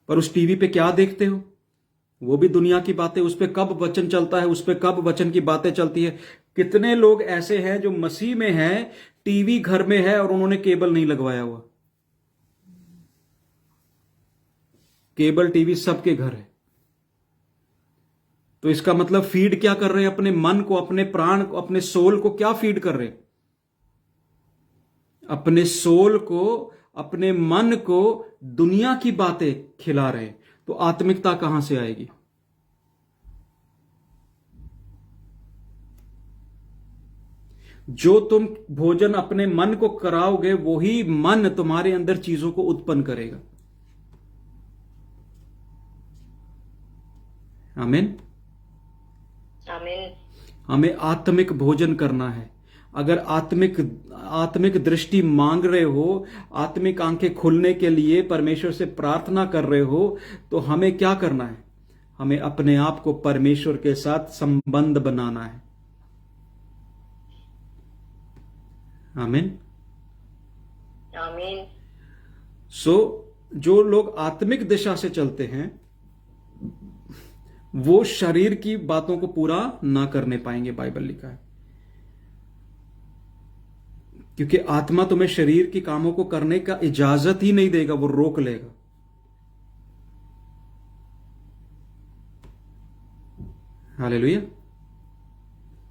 पर उस टीवी पे क्या देखते हो, वो भी दुनिया की बातें। उस पे कब वचन चलता है, उस पे कब वचन की बातें चलती है। कितने लोग ऐसे हैं जो मसीह में हैं, टीवी घर में है और उन्होंने केबल नहीं लगवाया हुआ। केबल टीवी सबके घर है। तो इसका मतलब फीड क्या कर रहे हैं, अपने मन को, अपने प्राण को, अपने सोल को क्या फीड कर रहे हैं, अपने सोल को, अपने मन को दुनिया की बातें खिला रहे हैं। तो आत्मिकता कहां से आएगी। जो तुम भोजन अपने मन को कराओगे, वही मन तुम्हारे अंदर चीजों को उत्पन्न करेगा। आमीन। आमीन। हमें आत्मिक भोजन करना है। अगर आत्मिक दृष्टि मांग रहे हो, आत्मिक आंखें खुलने के लिए परमेश्वर से प्रार्थना कर रहे हो, तो हमें क्या करना है, हमें अपने आप को परमेश्वर के साथ संबंध बनाना है। आमीन। आमीन। जो लोग आत्मिक दिशा से चलते हैं वो शरीर की बातों को पूरा ना करने पाएंगे, बाइबल लिखा है। क्योंकि आत्मा तुम्हें शरीर की कामों को करने का इजाजत ही नहीं देगा, वो रोक लेगा। हालेलुया।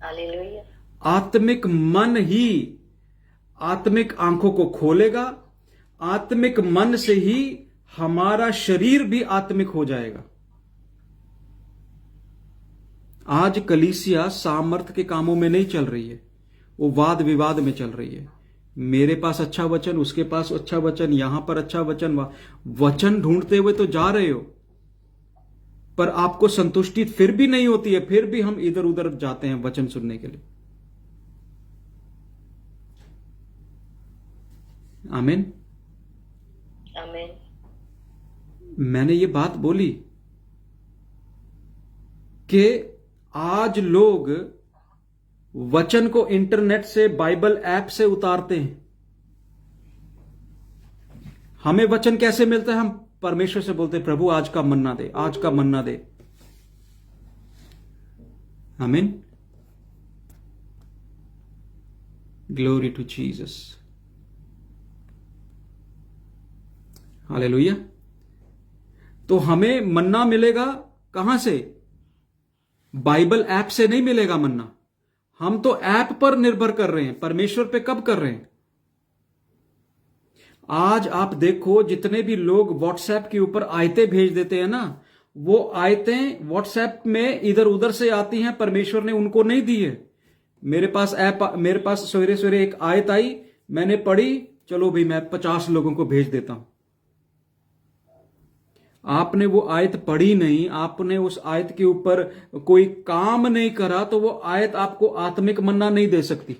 हालेलुया। आत्मिक मन ही आत्मिक आंखों को खोलेगा। आत्मिक मन से ही हमारा शरीर भी आत्मिक हो जाएगा। आज कलीसिया सामर्थ के कामों में नहीं चल रही है, वो वाद विवाद में चल रही है। मेरे पास अच्छा वचन, उसके पास अच्छा वचन, यहां पर अच्छा वचन, वचन ढूंढते हुए तो जा रहे हो, पर आपको संतुष्टि फिर भी नहीं होती है। फिर भी हम इधर उधर जाते हैं वचन सुनने के लिए। आमीन। आमीन। मैंने ये बात बोली कि आज लोग वचन को इंटरनेट से, बाइबल ऐप से उतारते हैं। हमें वचन कैसे मिलता है, हम परमेश्वर से बोलते हैं प्रभु आज का मन्ना दे, आज का मन्ना दे। आमीन। Glory to Jesus. हालेलुया। तो हमें मन्ना मिलेगा कहां से, बाइबल ऐप से नहीं मिलेगा मन्ना। हम तो ऐप पर निर्भर कर रहे हैं, परमेश्वर पे कब कर रहे हैं। आज आप देखो, जितने भी लोग व्हाट्सएप के ऊपर आयतें भेज देते हैं ना, वो आयतें व्हाट्सएप में इधर उधर से आती हैं, परमेश्वर ने उनको नहीं दी है। मेरे पास सवेरे सवेरे एक आयत आई, मैंने पढ़ी, चलो भाई मैं 50 लोगों को भेज देता हूं। आपने वो आयत पढ़ी नहीं, आपने उस आयत के ऊपर कोई काम नहीं करा, तो वो आयत आपको आत्मिक मन्ना नहीं दे सकती।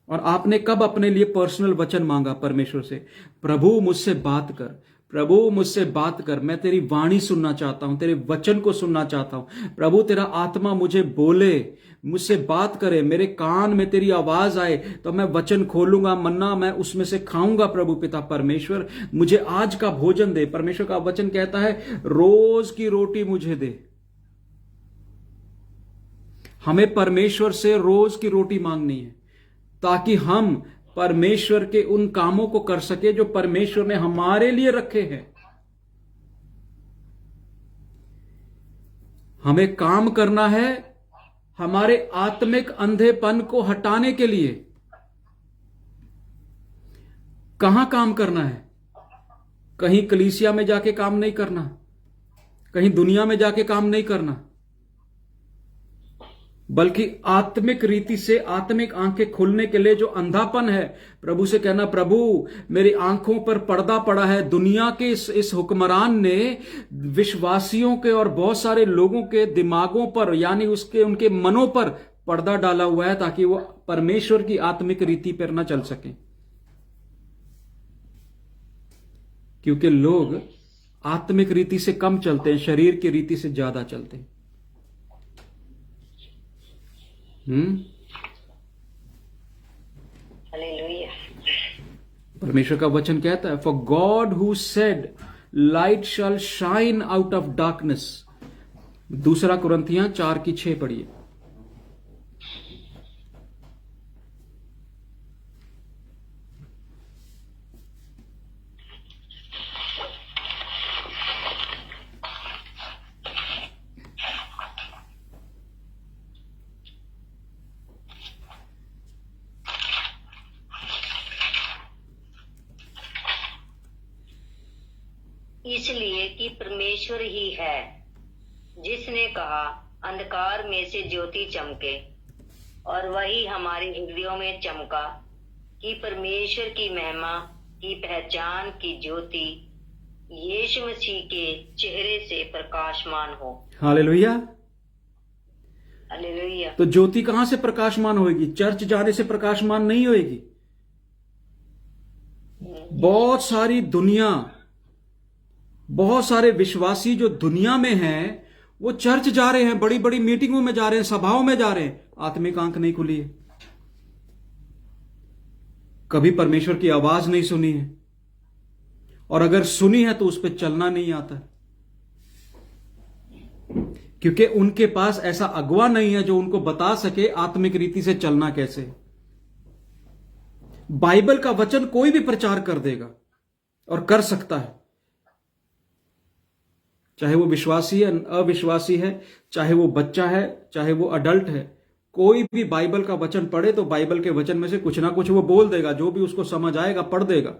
और आपने कब अपने लिए पर्सनल वचन मांगा परमेश्वर से, प्रभु मुझसे बात कर, प्रभु मुझसे बात कर, मैं तेरी वाणी सुनना चाहता हूं, तेरे वचन को सुनना चाहता हूं। प्रभु तेरा आत्मा मुझे बोले, मुझसे बात करे, मेरे कान में तेरी आवाज आए, तो मैं वचन खोलूंगा, मन्ना मैं उसमें से खाऊंगा। प्रभु पिता परमेश्वर मुझे आज का भोजन दे। परमेश्वर का वचन कहता है रोज की रोटी मुझे दे। हमें परमेश्वर से रोज की रोटी मांगनी है, ताकि हम परमेश्वर के उन कामों को कर सके जो परमेश्वर ने हमारे लिए रखे हैं। हमें काम करना है हमारे आत्मिक अंधेपन को हटाने के लिए। कहां काम करना है? कहीं कलीसिया में जाके काम नहीं करना, कहीं दुनिया में जाके काम नहीं करना, बल्कि आत्मिक रीति से आत्मिक आंखें खुलने के लिए जो अंधापन है, प्रभु से कहना, प्रभु मेरी आंखों पर पर्दा पड़ा है। दुनिया के इस हुक्मरान ने विश्वासियों के और बहुत सारे लोगों के दिमागों पर, यानी उनके मनों पर पर्दा डाला हुआ है ताकि वो परमेश्वर की आत्मिक रीति पर न चल सके। क्योंकि लोग आत्मिक रीति से कम चलते हैं, शरीर की रीति से ज्यादा चलते हैं। हालेलुया। परमेश्वर का वचन कहता है, for God who said light shall shine out of darkness. 2 कुरिन्थियां 4:6 पढ़िए। इसलिए कि परमेश्वर ही है जिसने कहा अंधकार में से ज्योति चमके, और वही हमारे हृदयों में चमका कि परमेश्वर की महिमा की पहचान की ज्योति यीशु मसीह के चेहरे से प्रकाशमान हो। हालेलुया। हालेलुया। तो ज्योति कहां से प्रकाशमान होगी? चर्च जाने से प्रकाशमान नहीं होगी। बहुत सारी दुनिया, बहुत सारे विश्वासी जो दुनिया में हैं, वो चर्च जा रहे हैं, बड़ी बड़ी मीटिंगों में जा रहे हैं, सभाओं में जा रहे हैं, आत्मिक आंख नहीं खुली है, कभी परमेश्वर की आवाज नहीं सुनी है, और अगर सुनी है तो उस पर चलना नहीं आता, क्योंकि उनके पास ऐसा अगुवा नहीं है जो उनको बता सके आत्मिक रीति से चलना कैसे। बाइबल का वचन कोई भी प्रचार कर देगा और कर सकता है, चाहे वो विश्वासी है, अविश्वासी है, चाहे वो बच्चा है, चाहे वो अडल्ट है। कोई भी बाइबल का वचन पढ़े तो बाइबल के वचन में से कुछ ना कुछ वो बोल देगा, जो भी उसको समझ आएगा पढ़ देगा।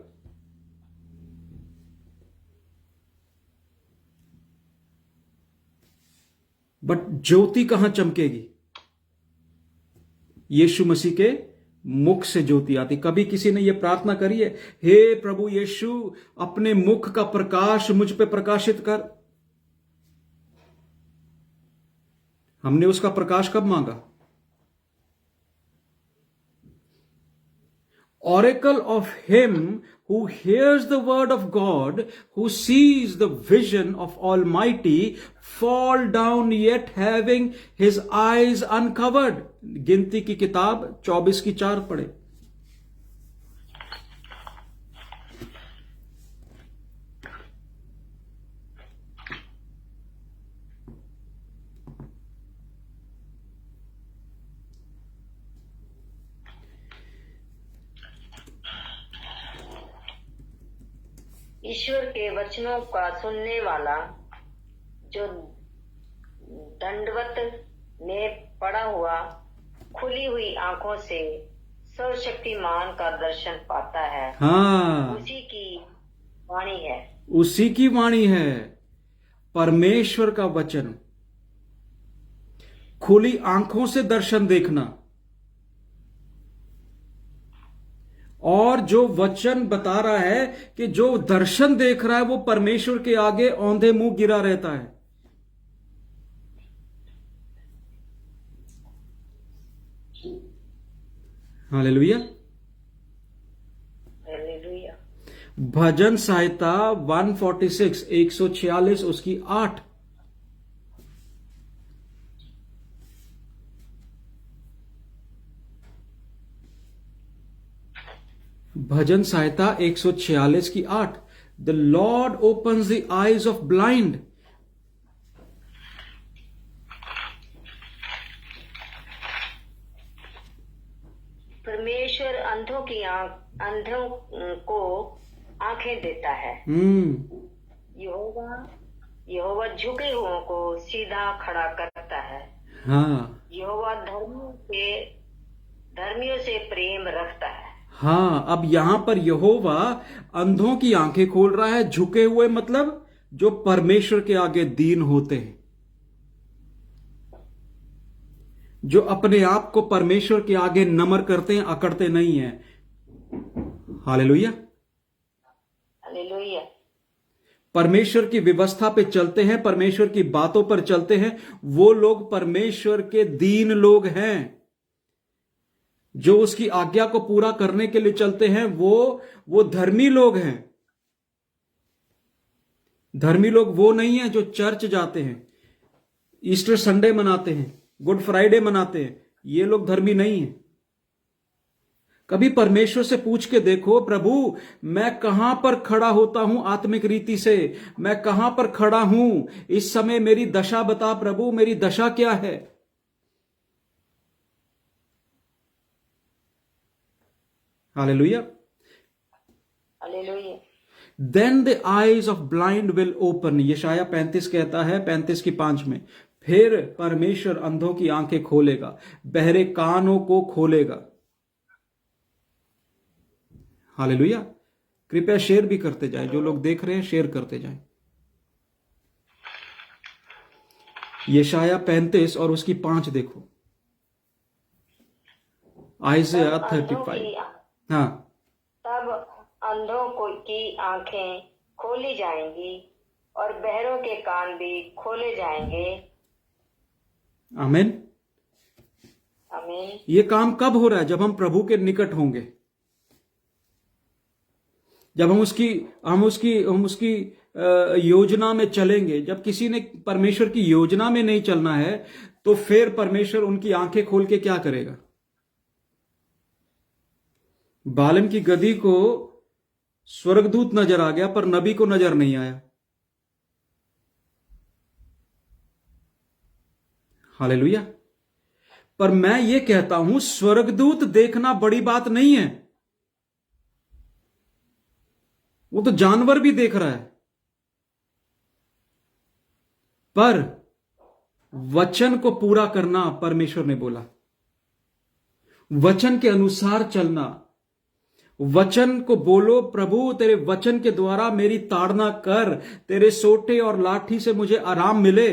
बट ज्योति कहां चमकेगी? यीशु मसीह के मुख से ज्योति आती। कभी किसी ने यह प्रार्थना करी है, हे प्रभु यीशु, अपने मुख का प्रकाश मुझ पे प्रकाशित कर? हमने उसका प्रकाश कब मांगा? Oracle of him who hears the word of God, who sees the vision of Almighty, fall down yet having his eyes uncovered. गिनती की किताब 24:4 पढ़े। ईश्वर के वचनों का सुनने वाला जो दंडवत में पड़ा हुआ खुली हुई आंखों से सर्वशक्तिमान का दर्शन पाता है। हाँ, उसी की वाणी है, उसी की वाणी है परमेश्वर का वचन। खुली आंखों से दर्शन देखना, और जो वचन बता रहा है कि जो दर्शन देख रहा है वो परमेश्वर के आगे औंधे मुंह गिरा रहता है। हालेलुया। हालेलुया। भजन संहिता 146 146 उसकी 8। भजन संहिता 146 की 8। The Lord opens the eyes of blind. परमेश्वर अंधों को आंखें देता है। यहोवा झुके हुओं को सीधा खड़ा करता है। हाँ, यहोवा धर्मियों से प्रेम रखता है। हाँ, अब यहां पर यहोवा अंधों की आंखें खोल रहा है। झुके हुए मतलब जो परमेश्वर के आगे दीन होते हैं, जो अपने आप को परमेश्वर के आगे नम्र करते हैं, अकड़ते नहीं हैं। Hallelujah, hallelujah. परमेश्वर की व्यवस्था पे चलते हैं, परमेश्वर की बातों पर चलते हैं, वो लोग परमेश्वर के दीन लोग हैं। जो उसकी आज्ञा को पूरा करने के लिए चलते हैं, वो धर्मी लोग हैं। धर्मी लोग वो नहीं है जो चर्च जाते हैं, ईस्टर संडे मनाते हैं, गुड फ्राइडे मनाते हैं। ये लोग धर्मी नहीं है। कभी परमेश्वर से पूछ के देखो, प्रभु मैं कहां पर खड़ा होता हूं आत्मिक रीति से, मैं कहां पर खड़ा हूं इस समय, मेरी दशा बता प्रभु, मेरी दशा क्या है। Hallelujah, hallelujah. Then the eyes of blind will open. यशाया 35 कहता है, 35:5 में, फिर परमेश्वर अंधों की आंखें खोलेगा, बहरे कानों को खोलेगा। हालेलुया। कृपया शेयर भी करते जाएं, जो लोग देख रहे हैं शेयर करते जाएं। यशाया 35 और उसकी 5 देखो। आइज़ाया 35। हाँ, तब अंधों की आंखें खोली जाएंगी और बहरों के कान भी खोले जाएंगे। आमीन, आमीन। ये काम कब हो रहा है? जब हम प्रभु के निकट होंगे, जब हम उसकी योजना में चलेंगे। जब किसी ने परमेश्वर की योजना में नहीं चलना है, तो फिर परमेश्वर उनकी आंखें खोल के क्या करेगा? बालम की गदही को स्वर्गदूत नजर आ गया, पर नबी को नजर नहीं आया। हालेलुया। पर मैं ये कहता हूं, स्वर्गदूत देखना बड़ी बात नहीं है। वो तो जानवर भी देख रहा है, पर वचन को पूरा करना परमेश्वर ने बोला। वचन के अनुसार चलना। वचन को बोलो, प्रभु तेरे वचन के द्वारा मेरी ताड़ना कर, तेरे सोटे और लाठी से मुझे आराम मिले।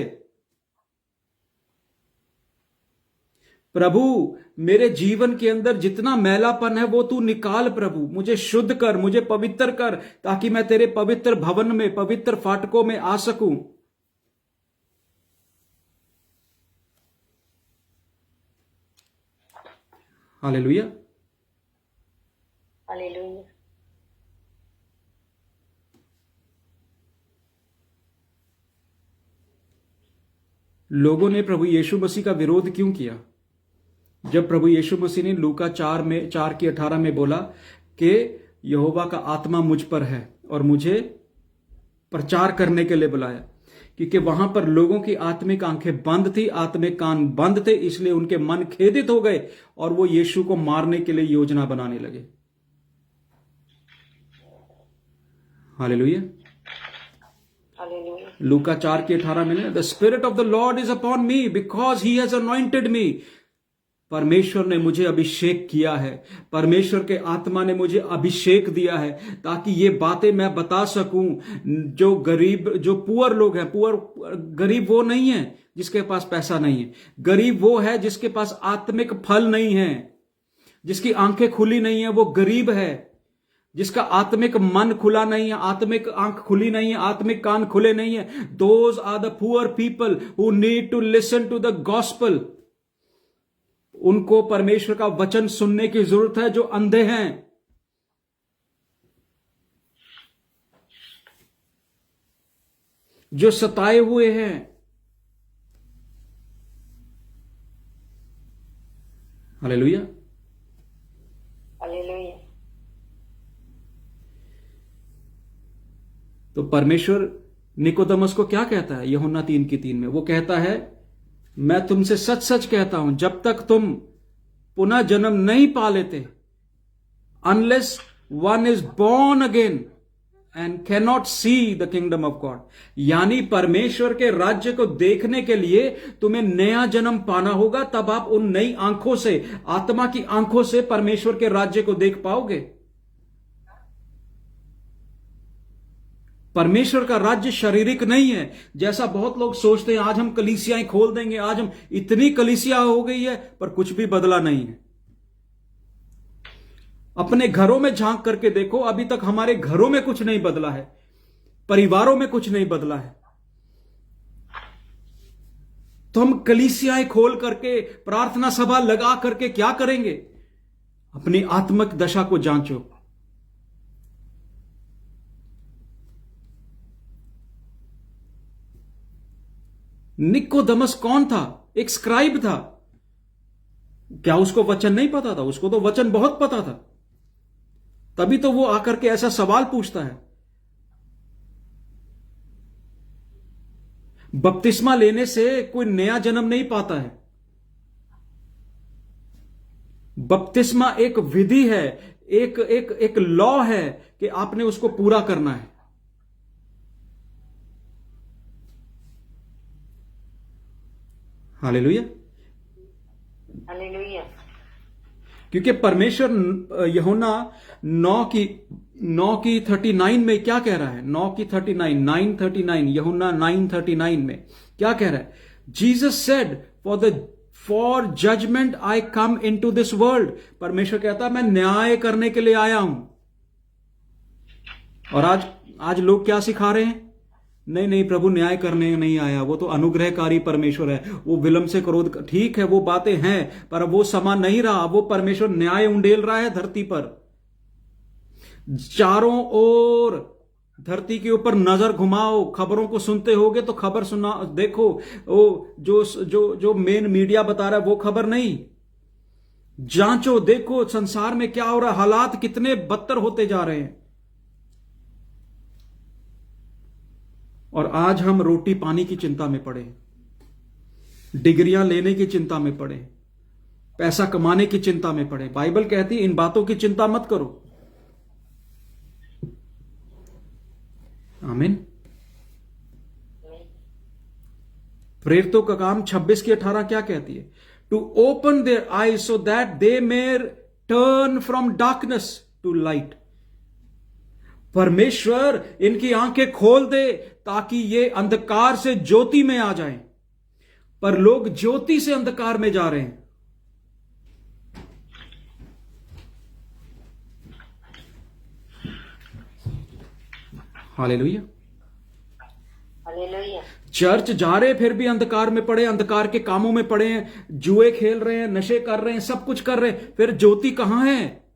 प्रभु मेरे जीवन के अंदर जितना मैलापन है वो तू निकाल। प्रभु मुझे शुद्ध कर, मुझे पवित्र कर, ताकि मैं तेरे पवित्र भवन में, पवित्र फाटकों में आ सकूं। Hallelujah, hallelujah. लोगों ने प्रभु यीशु मसीह का विरोध क्यों किया? जब प्रभु यीशु मसीह ने लूका 4:18 में बोला कि यहोवा का आत्मा मुझ पर है और मुझे प्रचार करने के लिए बुलाया, क्योंकि वहां पर लोगों की आत्मिक आंखें बंद थी, आत्मिक कान बंद थे, इसलिए उनके मन खेदित हो गए और वो यीशु को मारने के लिए योजना बनाने लगे। Hallelujah, hallelujah. लूका 4:18 में, the spirit of the lord is upon me because he has anointed me. परमेश्वर ने मुझे अभिषेक किया है, परमेश्वर के आत्मा ने मुझे अभिषेक दिया है, ताकि ये बातें मैं बता सकूं। जो गरीब, जो पुअर लोग हैं, गरीब वो नहीं है जिसके पास पैसा नहीं है। गरीब वो है जिसके पास आत्मिक फल नहीं है, जिसकी आंखें खुली नहीं है, वो गरीब है। जिसका आत्मिक मन खुला नहीं है, आत्मिक आंख खुली नहीं है, आत्मिक कान खुले नहीं है। Those are the poor people who need to listen to the gospel. उनको परमेश्वर का वचन सुनने की जरूरत है, जो अंधे हैं। जो सताए हुए हैं। Hallelujah, hallelujah. तो परमेश्वर निकोदेमस को क्या कहता है? यूहन्ना 3:3 में वो कहता है, मैं तुमसे सच सच कहता हूं, जब तक तुम पुनः जन्म नहीं पा लेते unless one is born again and can not see the kingdom of God. यानी परमेश्वर के राज्य को देखने के लिए तुम्हें नया जन्म पाना होगा, तब आप उन नई आंखों से, आत्मा की आंखों से परमेश्वर के राज्य को देख पाओगे। परमेश्वर का राज्य शारीरिक नहीं है जैसा बहुत लोग सोचते हैं। आज हम कलीसियाएं खोल देंगे, आज हम, इतनी कलीसिया हो गई है पर कुछ भी बदला नहीं है। अपने घरों में झांक करके देखो, अभी तक हमारे घरों में कुछ नहीं बदला है, परिवारों में कुछ नहीं बदला है। तो हम कलीसियाएं खोल करके, प्रार्थना सभा लगा करके क्या करेंगे? अपनी आत्मिक दशा को जांचो। निकोदेमस कौन था? एक स्क्राइब था। क्या उसको वचन नहीं पता था? उसको तो वचन बहुत पता था, तभी तो वो आकर के ऐसा सवाल पूछता है। बपतिस्मा लेने से कोई नया जन्म नहीं पाता है। बपतिस्मा एक विधि है, एक लॉ है कि आपने उसको पूरा करना है। Hallelujah, hallelujah. क्योंकि परमेश्वर यूहन्ना 9:39 में क्या कह रहा है? 9:39 यूहन्ना 9:39 में क्या कह रहा है? Jesus said for judgement I come into this world. परमेश्वर कहता है मैं न्याय करने के लिए आया हूं। और आज लोग क्या सिखा रहे हैं? नहीं नहीं, प्रभु न्याय करने नहीं आया, वो तो अनुग्रहकारी परमेश्वर है, वो विलंब से क्रोध। ठीक है, वो बातें हैं, पर वो समय नहीं रहा। वो परमेश्वर न्याय उंडेल रहा है धरती पर। चारों ओर धरती के ऊपर नजर घुमाओ, खबरों को सुनते होगे तो खबर सुना, देखो वो जो मेन मीडिया बता रहा है वो खबर नहीं। जांचो, देखो संसार में क्या हो रहा है, हालात कितने बदतर होते जा रहे हैं। और आज हम रोटी पानी की चिंता में पड़े, डिग्रियां लेने की चिंता में पड़े, पैसा कमाने की चिंता में पड़े। बाइबल कहती है इन बातों की चिंता मत करो। आमीन। प्रेरितों का काम 26:18 क्या कहती है? To open their eyes so that they may turn from darkness to light. परमेश्वर इनकी आंखें खोल दे ताकि ये अंधकार से ज्योति में आ जाएं। पर लोग ज्योति से अंधकार में जा रहे हैं। Hallelujah, hallelujah. चर्च जा रहे फिर भी अंधकार में पड़े, अंधकार के कामों में पड़े हैं, जुए खेल रहे हैं, नशे कर रहे हैं, सब कुछ कर रहे हैं, फिर ज्योति कहां है?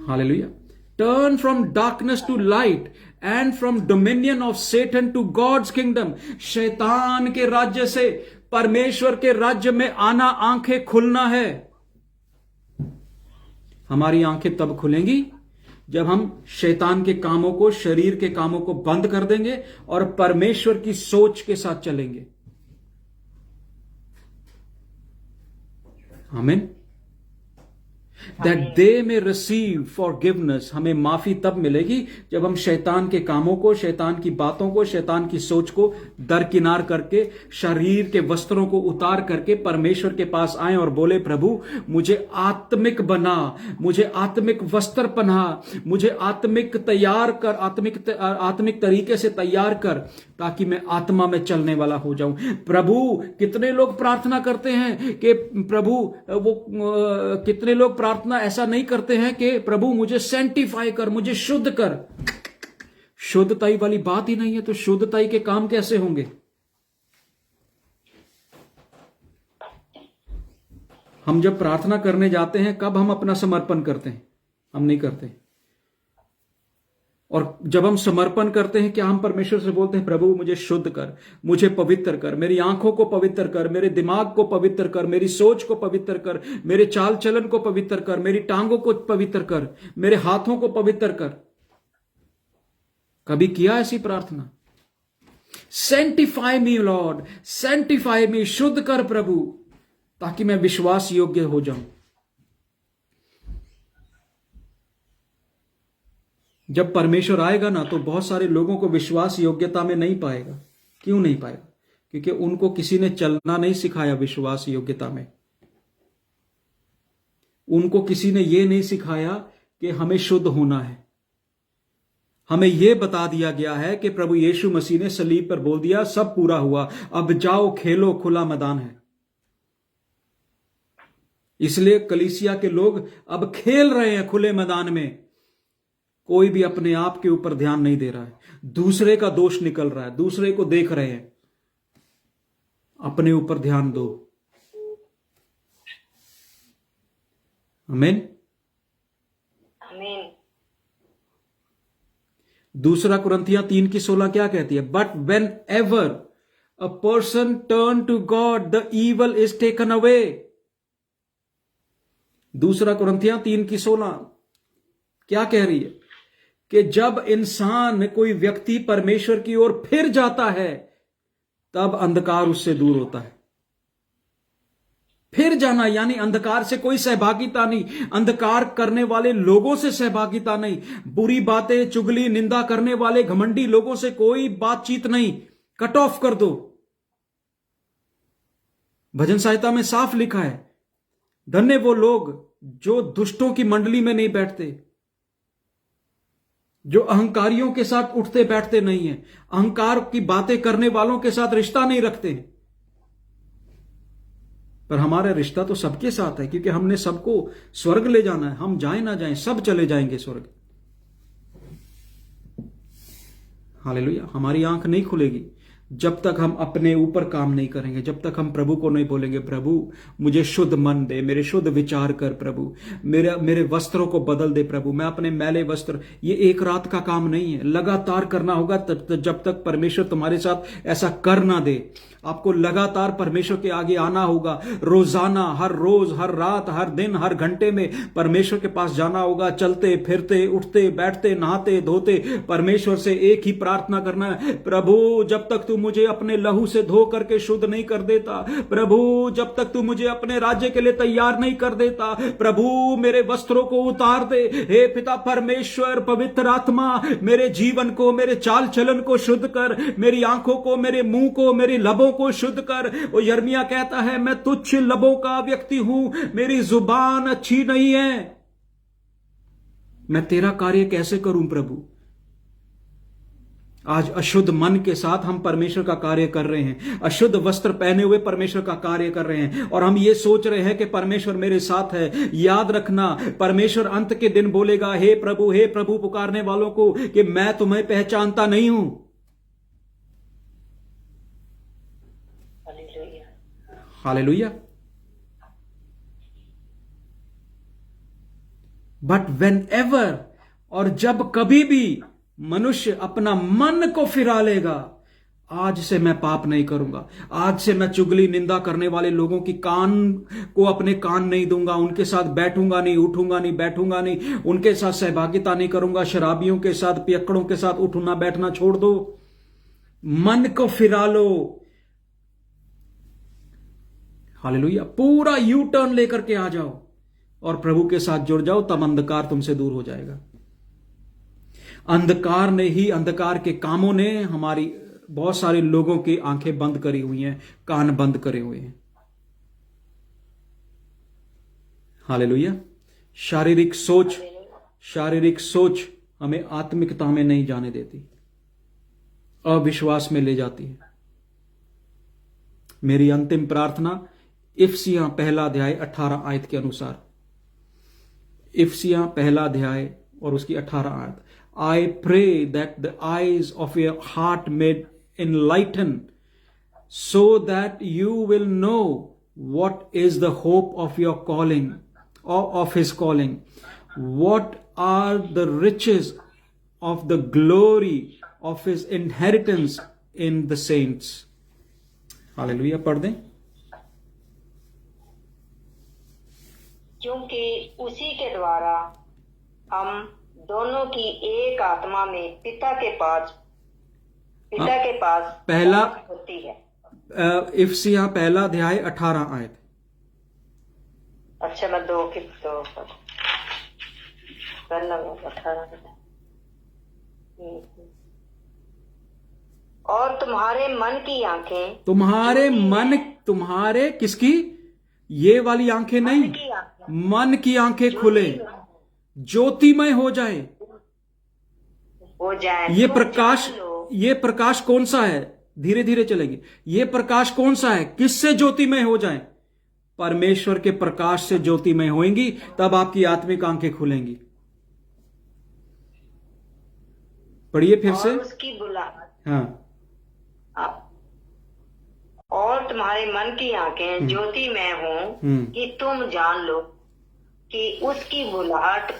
Hallelujah. Turn from darkness to light and from dominion of Satan to God's kingdom. शैतान के राज्य से परमेश्वर के राज्य में आना, आंखें खुलना है। हमारी आंखें तब खुलेंगी जब हम शैतान के कामों को, शरीर के कामों को बंद कर देंगे और परमेश्वर की सोच के साथ चलेंगे। आमीन। That they may receive forgiveness. हमें माफी तब मिलेगी जब हम शैतान के कामों को, शैतान की बातों को, शैतान की सोच को दरकिनार करके, शरीर के वस्त्रों को उतार करके परमेश्वर के पास आए और बोले प्रभु मुझे आत्मिक बना, मुझे आत्मिक वस्त्र पहना, मुझे आत्मिक तैयार कर, आत्मिक तरीके से तैयार कर ताकि मैं आत्मा में चलने वाला हो जाऊं। प्रभु, कितने लोग प्रार्थना करते हैं कि प्रभु, कितने लोग प्रार्थना ऐसा नहीं करते हैं कि प्रभु मुझे सेंटिफाई कर, मुझे शुद्ध कर। शुद्धताई वाली बात ही नहीं है तो शुद्धताई के काम कैसे होंगे? हम जब प्रार्थना करने जाते हैं कब हम अपना समर्पण करते हैं? हम नहीं करते। और जब हम समर्पण करते हैं क्या हम परमेश्वर से बोलते हैं प्रभु मुझे शुद्ध कर, मुझे पवित्र कर, मेरी आंखों को पवित्र कर, मेरे दिमाग को पवित्र कर, मेरी सोच को पवित्र कर, मेरे चाल चलन को पवित्र कर, मेरी टांगों को पवित्र कर, मेरे हाथों को पवित्र कर। कभी किया ऐसी प्रार्थना? सेंटिफाई मी लॉर्ड, सेंटिफाई मी, शुद्ध कर प्रभु, ताकि मैं विश्वास योग्य हो जाऊं। जब परमेश्वर आएगा ना, तो बहुत सारे लोगों को विश्वास योग्यता में नहीं पाएगा। क्यों नहीं पाएगा? क्योंकि उनको किसी ने चलना नहीं सिखाया विश्वास योग्यता में। उनको किसी ने यह नहीं सिखाया कि हमें शुद्ध होना है। हमें यह बता दिया गया है कि प्रभु यीशु मसीह ने सलीब पर बोल दिया, सब पूरा हुआ, अब जाओ खेलो, खुला मैदान है। इसलिए कलीसिया के लोग अब खेल रहे हैं खुले मैदान में। कोई भी अपने आप के ऊपर ध्यान नहीं दे रहा है, दूसरे का दोष निकल रहा है, दूसरे को देख रहे हैं। अपने ऊपर ध्यान दो। आमीन, आमीन। दूसरा कुरिन्थियों 3:16 क्या कहती है? But whenever a person turn to God the evil is taken away. दूसरा कुरिन्थियों 3:16 क्या कह रही है? कि जब इंसान, कोई व्यक्ति परमेश्वर की ओर फिर जाता है, तब अंधकार उससे दूर होता है। फिर जाना यानी अंधकार से कोई सहभागिता नहीं, अंधकार करने वाले लोगों से सहभागिता नहीं, बुरी बातें, चुगली, निंदा करने वाले घमंडी लोगों से कोई बातचीत नहीं, कट ऑफ कर दो। भजन संहिता में साफ लिखा है, धन्य वो लोग जो दुष्टों की मंडली में नहीं बैठते, जो अहंकारियों के साथ उठते बैठते नहीं है, अहंकार की बातें करने वालों के साथ रिश्ता नहीं रखते। पर हमारा रिश्ता तो सबके साथ है, क्योंकि हमने सबको स्वर्ग ले जाना है। हम जाए ना जाए, सब चले जाएंगे स्वर्ग। हालेलुया। हमारी आंख नहीं खुलेगी जब तक हम अपने ऊपर काम नहीं करेंगे, जब तक हम प्रभु को नहीं बोलेंगे, प्रभु मुझे शुद्ध मन दे, मेरे शुद्ध विचार कर प्रभु, मेरे वस्त्रों को बदल दे प्रभु, मैं अपने मैले वस्त्र। ये एक रात का काम नहीं है, लगातार करना होगा जब तक परमेश्वर तुम्हारे साथ ऐसा कर ना दे। आपको लगातार परमेश्वर के आगे आना होगा, रोजाना, हर रोज, हर रात, हर दिन, हर घंटे में परमेश्वर के पास जाना होगा। चलते फिरते, उठते बैठते, नहाते धोते परमेश्वर से एक ही प्रार्थना करना है, प्रभु जब तक तू मुझे अपने लहू से धो करके शुद्ध नहीं कर देता, प्रभु जब तक तू मुझे अपने राज्य के लिए तैयार नहीं कर देता, प्रभु मेरे वस्त्रों को उतार दे। हे पिता परमेश्वर, पवित्र आत्मा, मेरे जीवन को, मेरे चाल चलन को शुद्ध कर, मेरी आंखों को, मेरे मुंह को, मेरी लबों को शुद्ध कर। वो यिर्मयाह कहता है, मैं तुच्छ लबों का व्यक्ति हूं, मेरी जुबान अच्छी नहीं है, मैं तेरा कार्य कैसे करूं प्रभु। आज अशुद्ध मन के साथ हम परमेश्वर का कार्य कर रहे हैं, अशुद्ध वस्त्र पहने हुए परमेश्वर का कार्य कर रहे हैं, और हम ये सोच रहे हैं कि परमेश्वर मेरे साथ है। याद रखना, परमेश्वर अंत के दिन बोलेगा, हे प्रभु पुकारने वालों को, कि मैं तुम्हें पहचानता नहीं हूं। हालेलुया। बट वेन एवर, और जब कभी भी मनुष्य अपना मन को फिरा लेगा, आज से मैं पाप नहीं करूंगा, आज से मैं चुगली निंदा करने वाले लोगों की कान को अपने कान नहीं दूंगा, उनके साथ बैठूंगा नहीं, उठूंगा नहीं, बैठूंगा नहीं, उनके साथ सहभागिता नहीं करूंगा, शराबियों के साथ, पियक्कड़ों के साथ उठना बैठना छोड़ दो। मन को फिरा लो। हालेलुया। पूरा यू टर्न लेकर के आ जाओ और प्रभु के साथ जुड़ जाओ, तब अंधकार तुमसे दूर हो जाएगा। अंधकार ने ही, अंधकार के कामों ने हमारी बहुत सारे लोगों की आंखें बंद करी हुई हैं, कान बंद करे हुए हैं। हालेलुया। शारीरिक सोच हमें आत्मिकता में नहीं जाने देती, अविश्वास में ले जाती है। मेरी अंतिम प्रार्थना इफिसियां 1 अध्याय 18 आयत के अनुसार, इफिसियां 1 अध्याय और उसकी 18 आयत। I pray that the eyes of your heart may enlighten, so that you will know what is the hope of your calling, or of his calling, what are the riches of the glory of his inheritance in the saints. Hallelujah। पढ़ दें। क्योंकि उसी के द्वारा हम दोनों की एक आत्मा में पिता के पास पहला होती है। इफसिया पहला अध्याय 18 आयत। अच्छा, मैं दो पहला 18। और तुम्हारे मन की आंखें, तुम्हारे किसकी? ये वाली आंखें नहीं, मन की आंखें खुले, ज्योतिमय हो जाए। ये प्रकाश कौन सा है? धीरे धीरे चलेंगे। ये प्रकाश कौन सा है? किससे ज्योतिमय हो जाए? परमेश्वर के प्रकाश से ज्योतिमय होंगी, तब आपकी आत्मिक आंखें खुलेंगी। पढ़िए फिर से। उसकी बुलाहट। हाँ। और तुम्हारे मन की आंखें ज्योतिमय हों कि तुम जान लो कि उसकी बुलाहट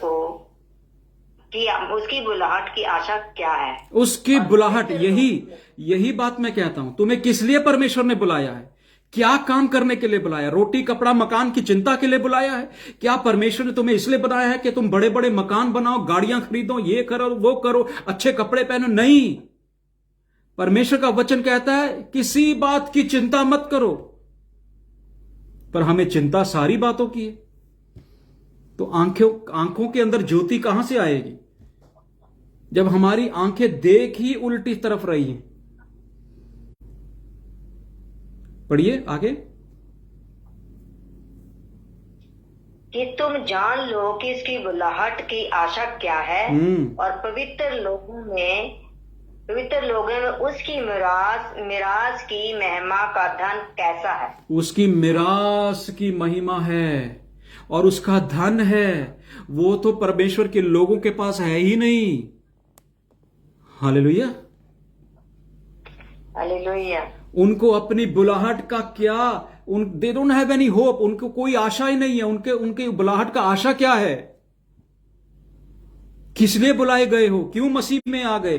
की आशा क्या है। उसकी बुलाहट, यही बात मैं कहता हूं। तुम्हें किस लिए परमेश्वर ने बुलाया है? क्या काम करने के लिए बुलाया? रोटी कपड़ा मकान की चिंता के लिए बुलाया है? क्या परमेश्वर ने तुम्हें इसलिए बनाया है कि तुम बड़े बड़े मकान बनाओ, गाड़ियां खरीदो, ये करो वो करो, अच्छे कपड़े पहनो? नहीं। परमेश्वर का वचन कहता है किसी बात की चिंता मत करो। पर हमें चिंता सारी बातों की है। तो आंखों के अंदर ज्योति कहां से आएगी जब हमारी आंखें देख ही उल्टी तरफ रही हैं? पढ़िए आगे। कि तुम जान लो कि इसकी बुलाहट की आशा क्या है, और पवित्र लोगों में उसकी मिरास की महिमा का धन कैसा है। उसकी मिरास की महिमा है और उसका धन है, वो तो परमेश्वर के लोगों के पास है ही नहीं। Hallelujah, hallelujah. उनको अपनी बुलाहट का क्या, they don't have any hope. उनको कोई आशा ही नहीं है। उनके बुलाहट का आशा क्या है? किस लिए बुलाए गए हो? क्यों मसीह में आ गए?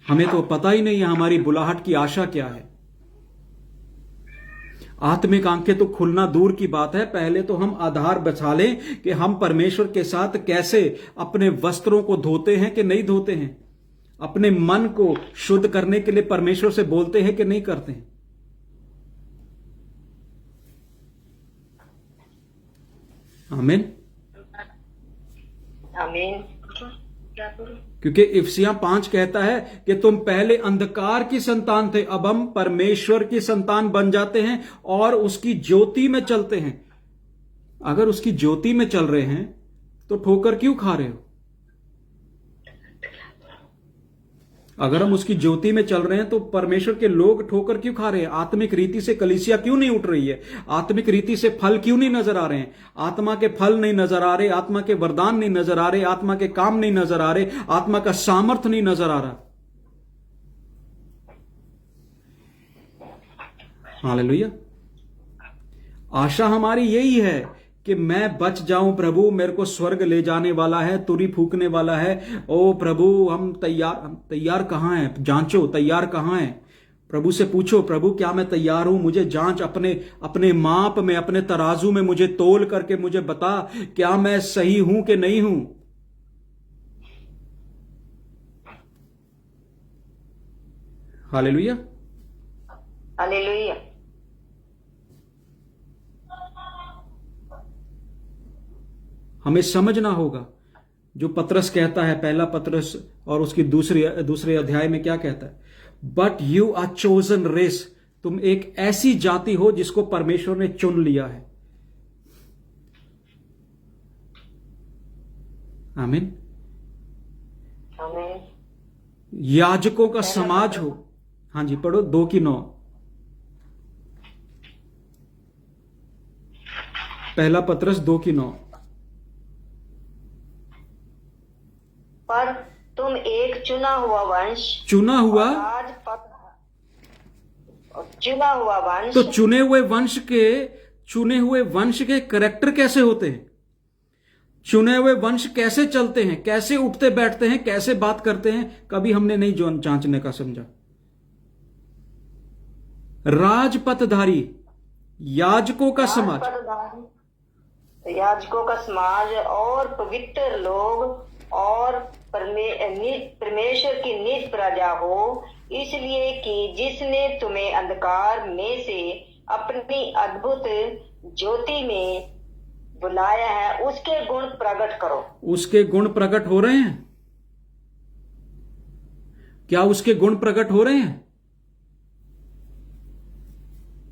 हमें तो पता ही नहीं है हमारी बुलाहट की आशा क्या है। आत्मिक आंखें तो खुलना दूर की बात है। पहले तो हम आधार बचा लें कि हम परमेश्वर के साथ कैसे अपने वस्त्रों को धोते हैं कि नहीं धोते हैं, अपने मन को शुद्ध करने के लिए परमेश्वर से बोलते हैं कि नहीं करते हैं। आमीन, आमीन। क्योंकि इफिसियां 5 कहता है कि तुम पहले अंधकार की संतान थे, अब हम परमेश्वर की संतान बन जाते हैं और उसकी ज्योति में चलते हैं। अगर उसकी ज्योति में चल रहे हैं तो ठोकर क्यों खा रहे हो? अगर हम उसकी ज्योति में चल रहे हैं तो परमेश्वर के लोग ठोकर क्यों खा रहे हैं? आत्मिक रीति से कलीसिया क्यों नहीं उठ रही है? आत्मिक रीति से फल क्यों नहीं नजर आ रहे हैं? आत्मा के फल नहीं नजर आ रहे, आत्मा के वरदान नहीं नजर आ रहे, आत्मा के काम नहीं नजर आ रहे, आत्मा का सामर्थ्य नहीं नजर आ रहा। हालेलुया। आशा हमारी यही है कि मैं बच जाऊं प्रभु, मेरे को स्वर्ग ले जाने वाला है, तुरी फूकने वाला है। ओ प्रभु, हम तैयार कहां हैं? जांचो तैयार कहां हैं। प्रभु से पूछो, प्रभु क्या मैं तैयार हूं? मुझे जांच, अपने माप में, अपने तराजू में मुझे तोल करके मुझे बता, क्या मैं सही हूं कि नहीं हूं। Hallelujah, hallelujah. हमें समझना होगा जो पतरस कहता है, पहला पतरस और उसकी दूसरे अध्याय में क्या कहता है? But you are chosen race, तुम एक ऐसी जाति हो जिसको परमेश्वर ने चुन लिया है। आमीन। याजकों का समाज हो। हाँ जी, पढ़ो 2:9। पहला पतरस 2:9। पर तुम एक चुना हुआ वंश, तो चुने हुए वंश के कैरेक्टर कैसे होते हैं? चुने हुए वंश कैसे चलते हैं, कैसे उठते बैठते हैं, कैसे बात करते हैं? कभी हमने नहीं जांचने का समझा। राजपथधारी, याजकों का समाज। याजकों का समाज और पवित्र लोग और परमेश्वर की निज प्रजा हो, इसलिए कि जिसने तुम्हें अंधकार में से अपनी अद्भुत ज्योति में बुलाया है, उसके गुण प्रकट करो। उसके गुण प्रकट हो रहे हैं क्या? उसके गुण प्रकट हो रहे हैं?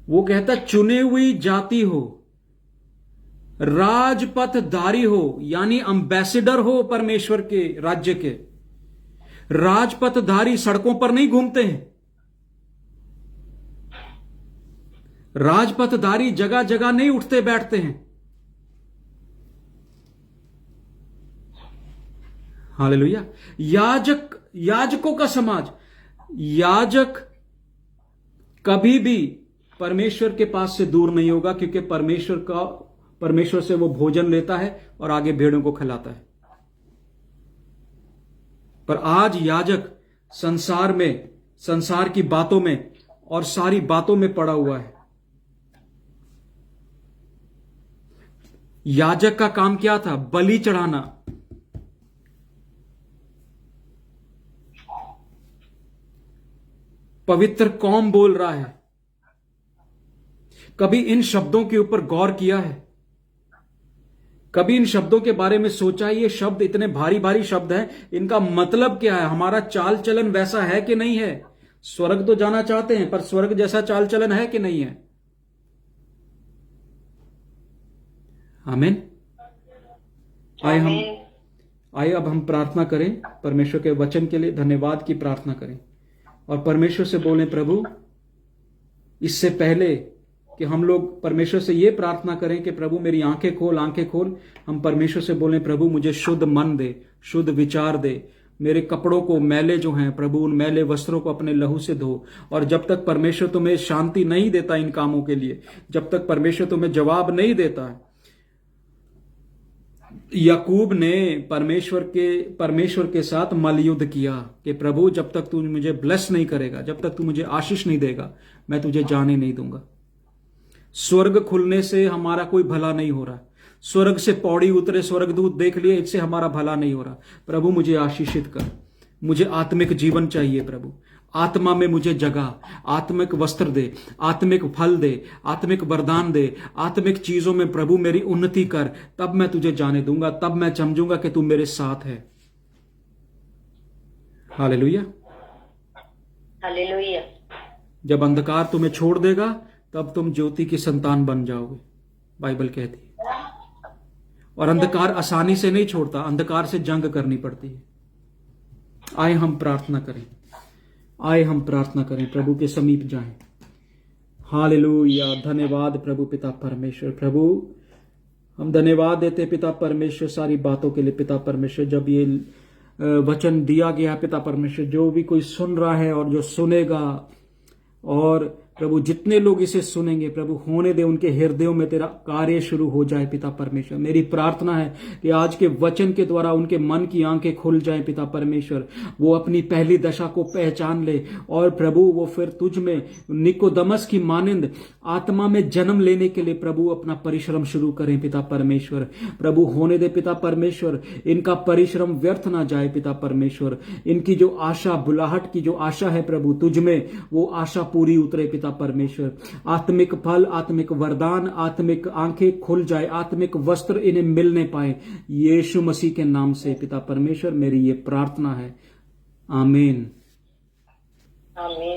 वो कहता चुने हुई जाति हो, राजपथधारी हो, यानी एम्बेसडर हो परमेश्वर के राज्य के। राजपथधारी सड़कों पर नहीं घूमते हैं, राजपथधारी जगह जगह नहीं उठते बैठते हैं। हालेलुया। याजकों का समाज, याजक कभी भी परमेश्वर के पास से दूर नहीं होगा, क्योंकि परमेश्वर से वो भोजन लेता है और आगे भेड़ों को खिलाता है। पर आज याजक संसार में, संसार की बातों में और सारी बातों में पड़ा हुआ है। याजक का काम क्या था? बलि चढ़ाना। पवित्र कौम बोल रहा है। कभी इन शब्दों के ऊपर गौर किया है? कभी इन शब्दों के बारे में सोचा? ये शब्द इतने भारी भारी शब्द हैं, इनका मतलब क्या है? हमारा चाल चलन वैसा है कि नहीं है? स्वर्ग तो जाना चाहते हैं, पर स्वर्ग जैसा चाल चलन है कि नहीं है? आमीन। आइए अब हम प्रार्थना करें, परमेश्वर के वचन के लिए धन्यवाद की प्रार्थना करें और परमेश्वर से बोलें, प्रभु, इससे पहले कि हम लोग परमेश्वर से ये प्रार्थना करें कि प्रभु मेरी आंखें खोल, आंखें खोल, हम परमेश्वर से बोलें, प्रभु मुझे शुद्ध मन दे, शुद्ध विचार दे, मेरे कपड़ों को मैले जो हैं प्रभु, उन मैले वस्त्रों को अपने लहू से धो। और जब तक परमेश्वर तुम्हें शांति नहीं देता इन कामों के लिए, जब तक परमेश्वर तुम्हें जवाब नहीं देता है, याकूब ने परमेश्वर के साथ मलयुद्ध किया कि प्रभु जब तक तू मुझे ब्लेस नहीं करेगा, जब तक तू मुझे आशीष नहीं देगा, मैं तुझे जाने नहीं दूंगा। स्वर्ग खुलने से हमारा कोई भला नहीं हो रहा। स्वर्ग से पौड़ी उतरे स्वर्गदूत देख लिए, इससे हमारा भला नहीं हो रहा। प्रभु मुझे आशीषित कर, मुझे आत्मिक जीवन चाहिए प्रभु। आत्मा में मुझे जगा, आत्मिक वस्त्र दे, आत्मिक फल दे, आत्मिक वरदान दे, आत्मिक चीजों में प्रभु मेरी उन्नति कर, तब मैं तुझे जाने दूंगा, तब मैं समझूंगा कि तू मेरे साथ है। Hallelujah, hallelujah. जब अंधकार तुम्हें छोड़ देगा तब तुम ज्योति की संतान बन जाओगे, बाइबल कहती है। और अंधकार आसानी से नहीं छोड़ता, अंधकार से जंग करनी पड़ती है। आए हम प्रार्थना करें, आए हम प्रार्थना करें, प्रभु के समीप जाएं। हालेलुया। धन्यवाद प्रभु पिता परमेश्वर। प्रभु हम धन्यवाद देते पिता परमेश्वर सारी बातों के लिए पिता परमेश्वर। जब ये वचन दिया गया पिता परमेश्वर, जो भी कोई सुन रहा है और जो सुनेगा, और प्रभु जितने लोग इसे सुनेंगे प्रभु, होने दे उनके हृदयों में तेरा कार्य शुरू हो जाए पिता परमेश्वर। मेरी प्रार्थना है कि आज के वचन के द्वारा उनके मन की आंखें खुल जाएं पिता परमेश्वर। वो अपनी पहली दशा को पहचान ले और प्रभु वो फिर तुझ में निकोदमस की मानिंद आत्मा में जन्म लेने के लिए प्रभु अपना परिश्रम शुरू करें पिता परमेश्वर। प्रभु होने दे पिता परमेश्वर, इनका परिश्रम व्यर्थ ना जाए पिता परमेश्वर। इनकी जो आशा, बुलाहट की जो आशा है प्रभु तुझ में, वो आशा पूरी उतरे पिता परमेश्वर। आत्मिक फल, आत्मिक वरदान, आत्मिक आंखें खुल जाए, आत्मिक वस्त्र इन्हें मिलने पाए, यीशु मसीह के नाम से पिता परमेश्वर मेरी ये प्रार्थना है। आमीन, आमीन।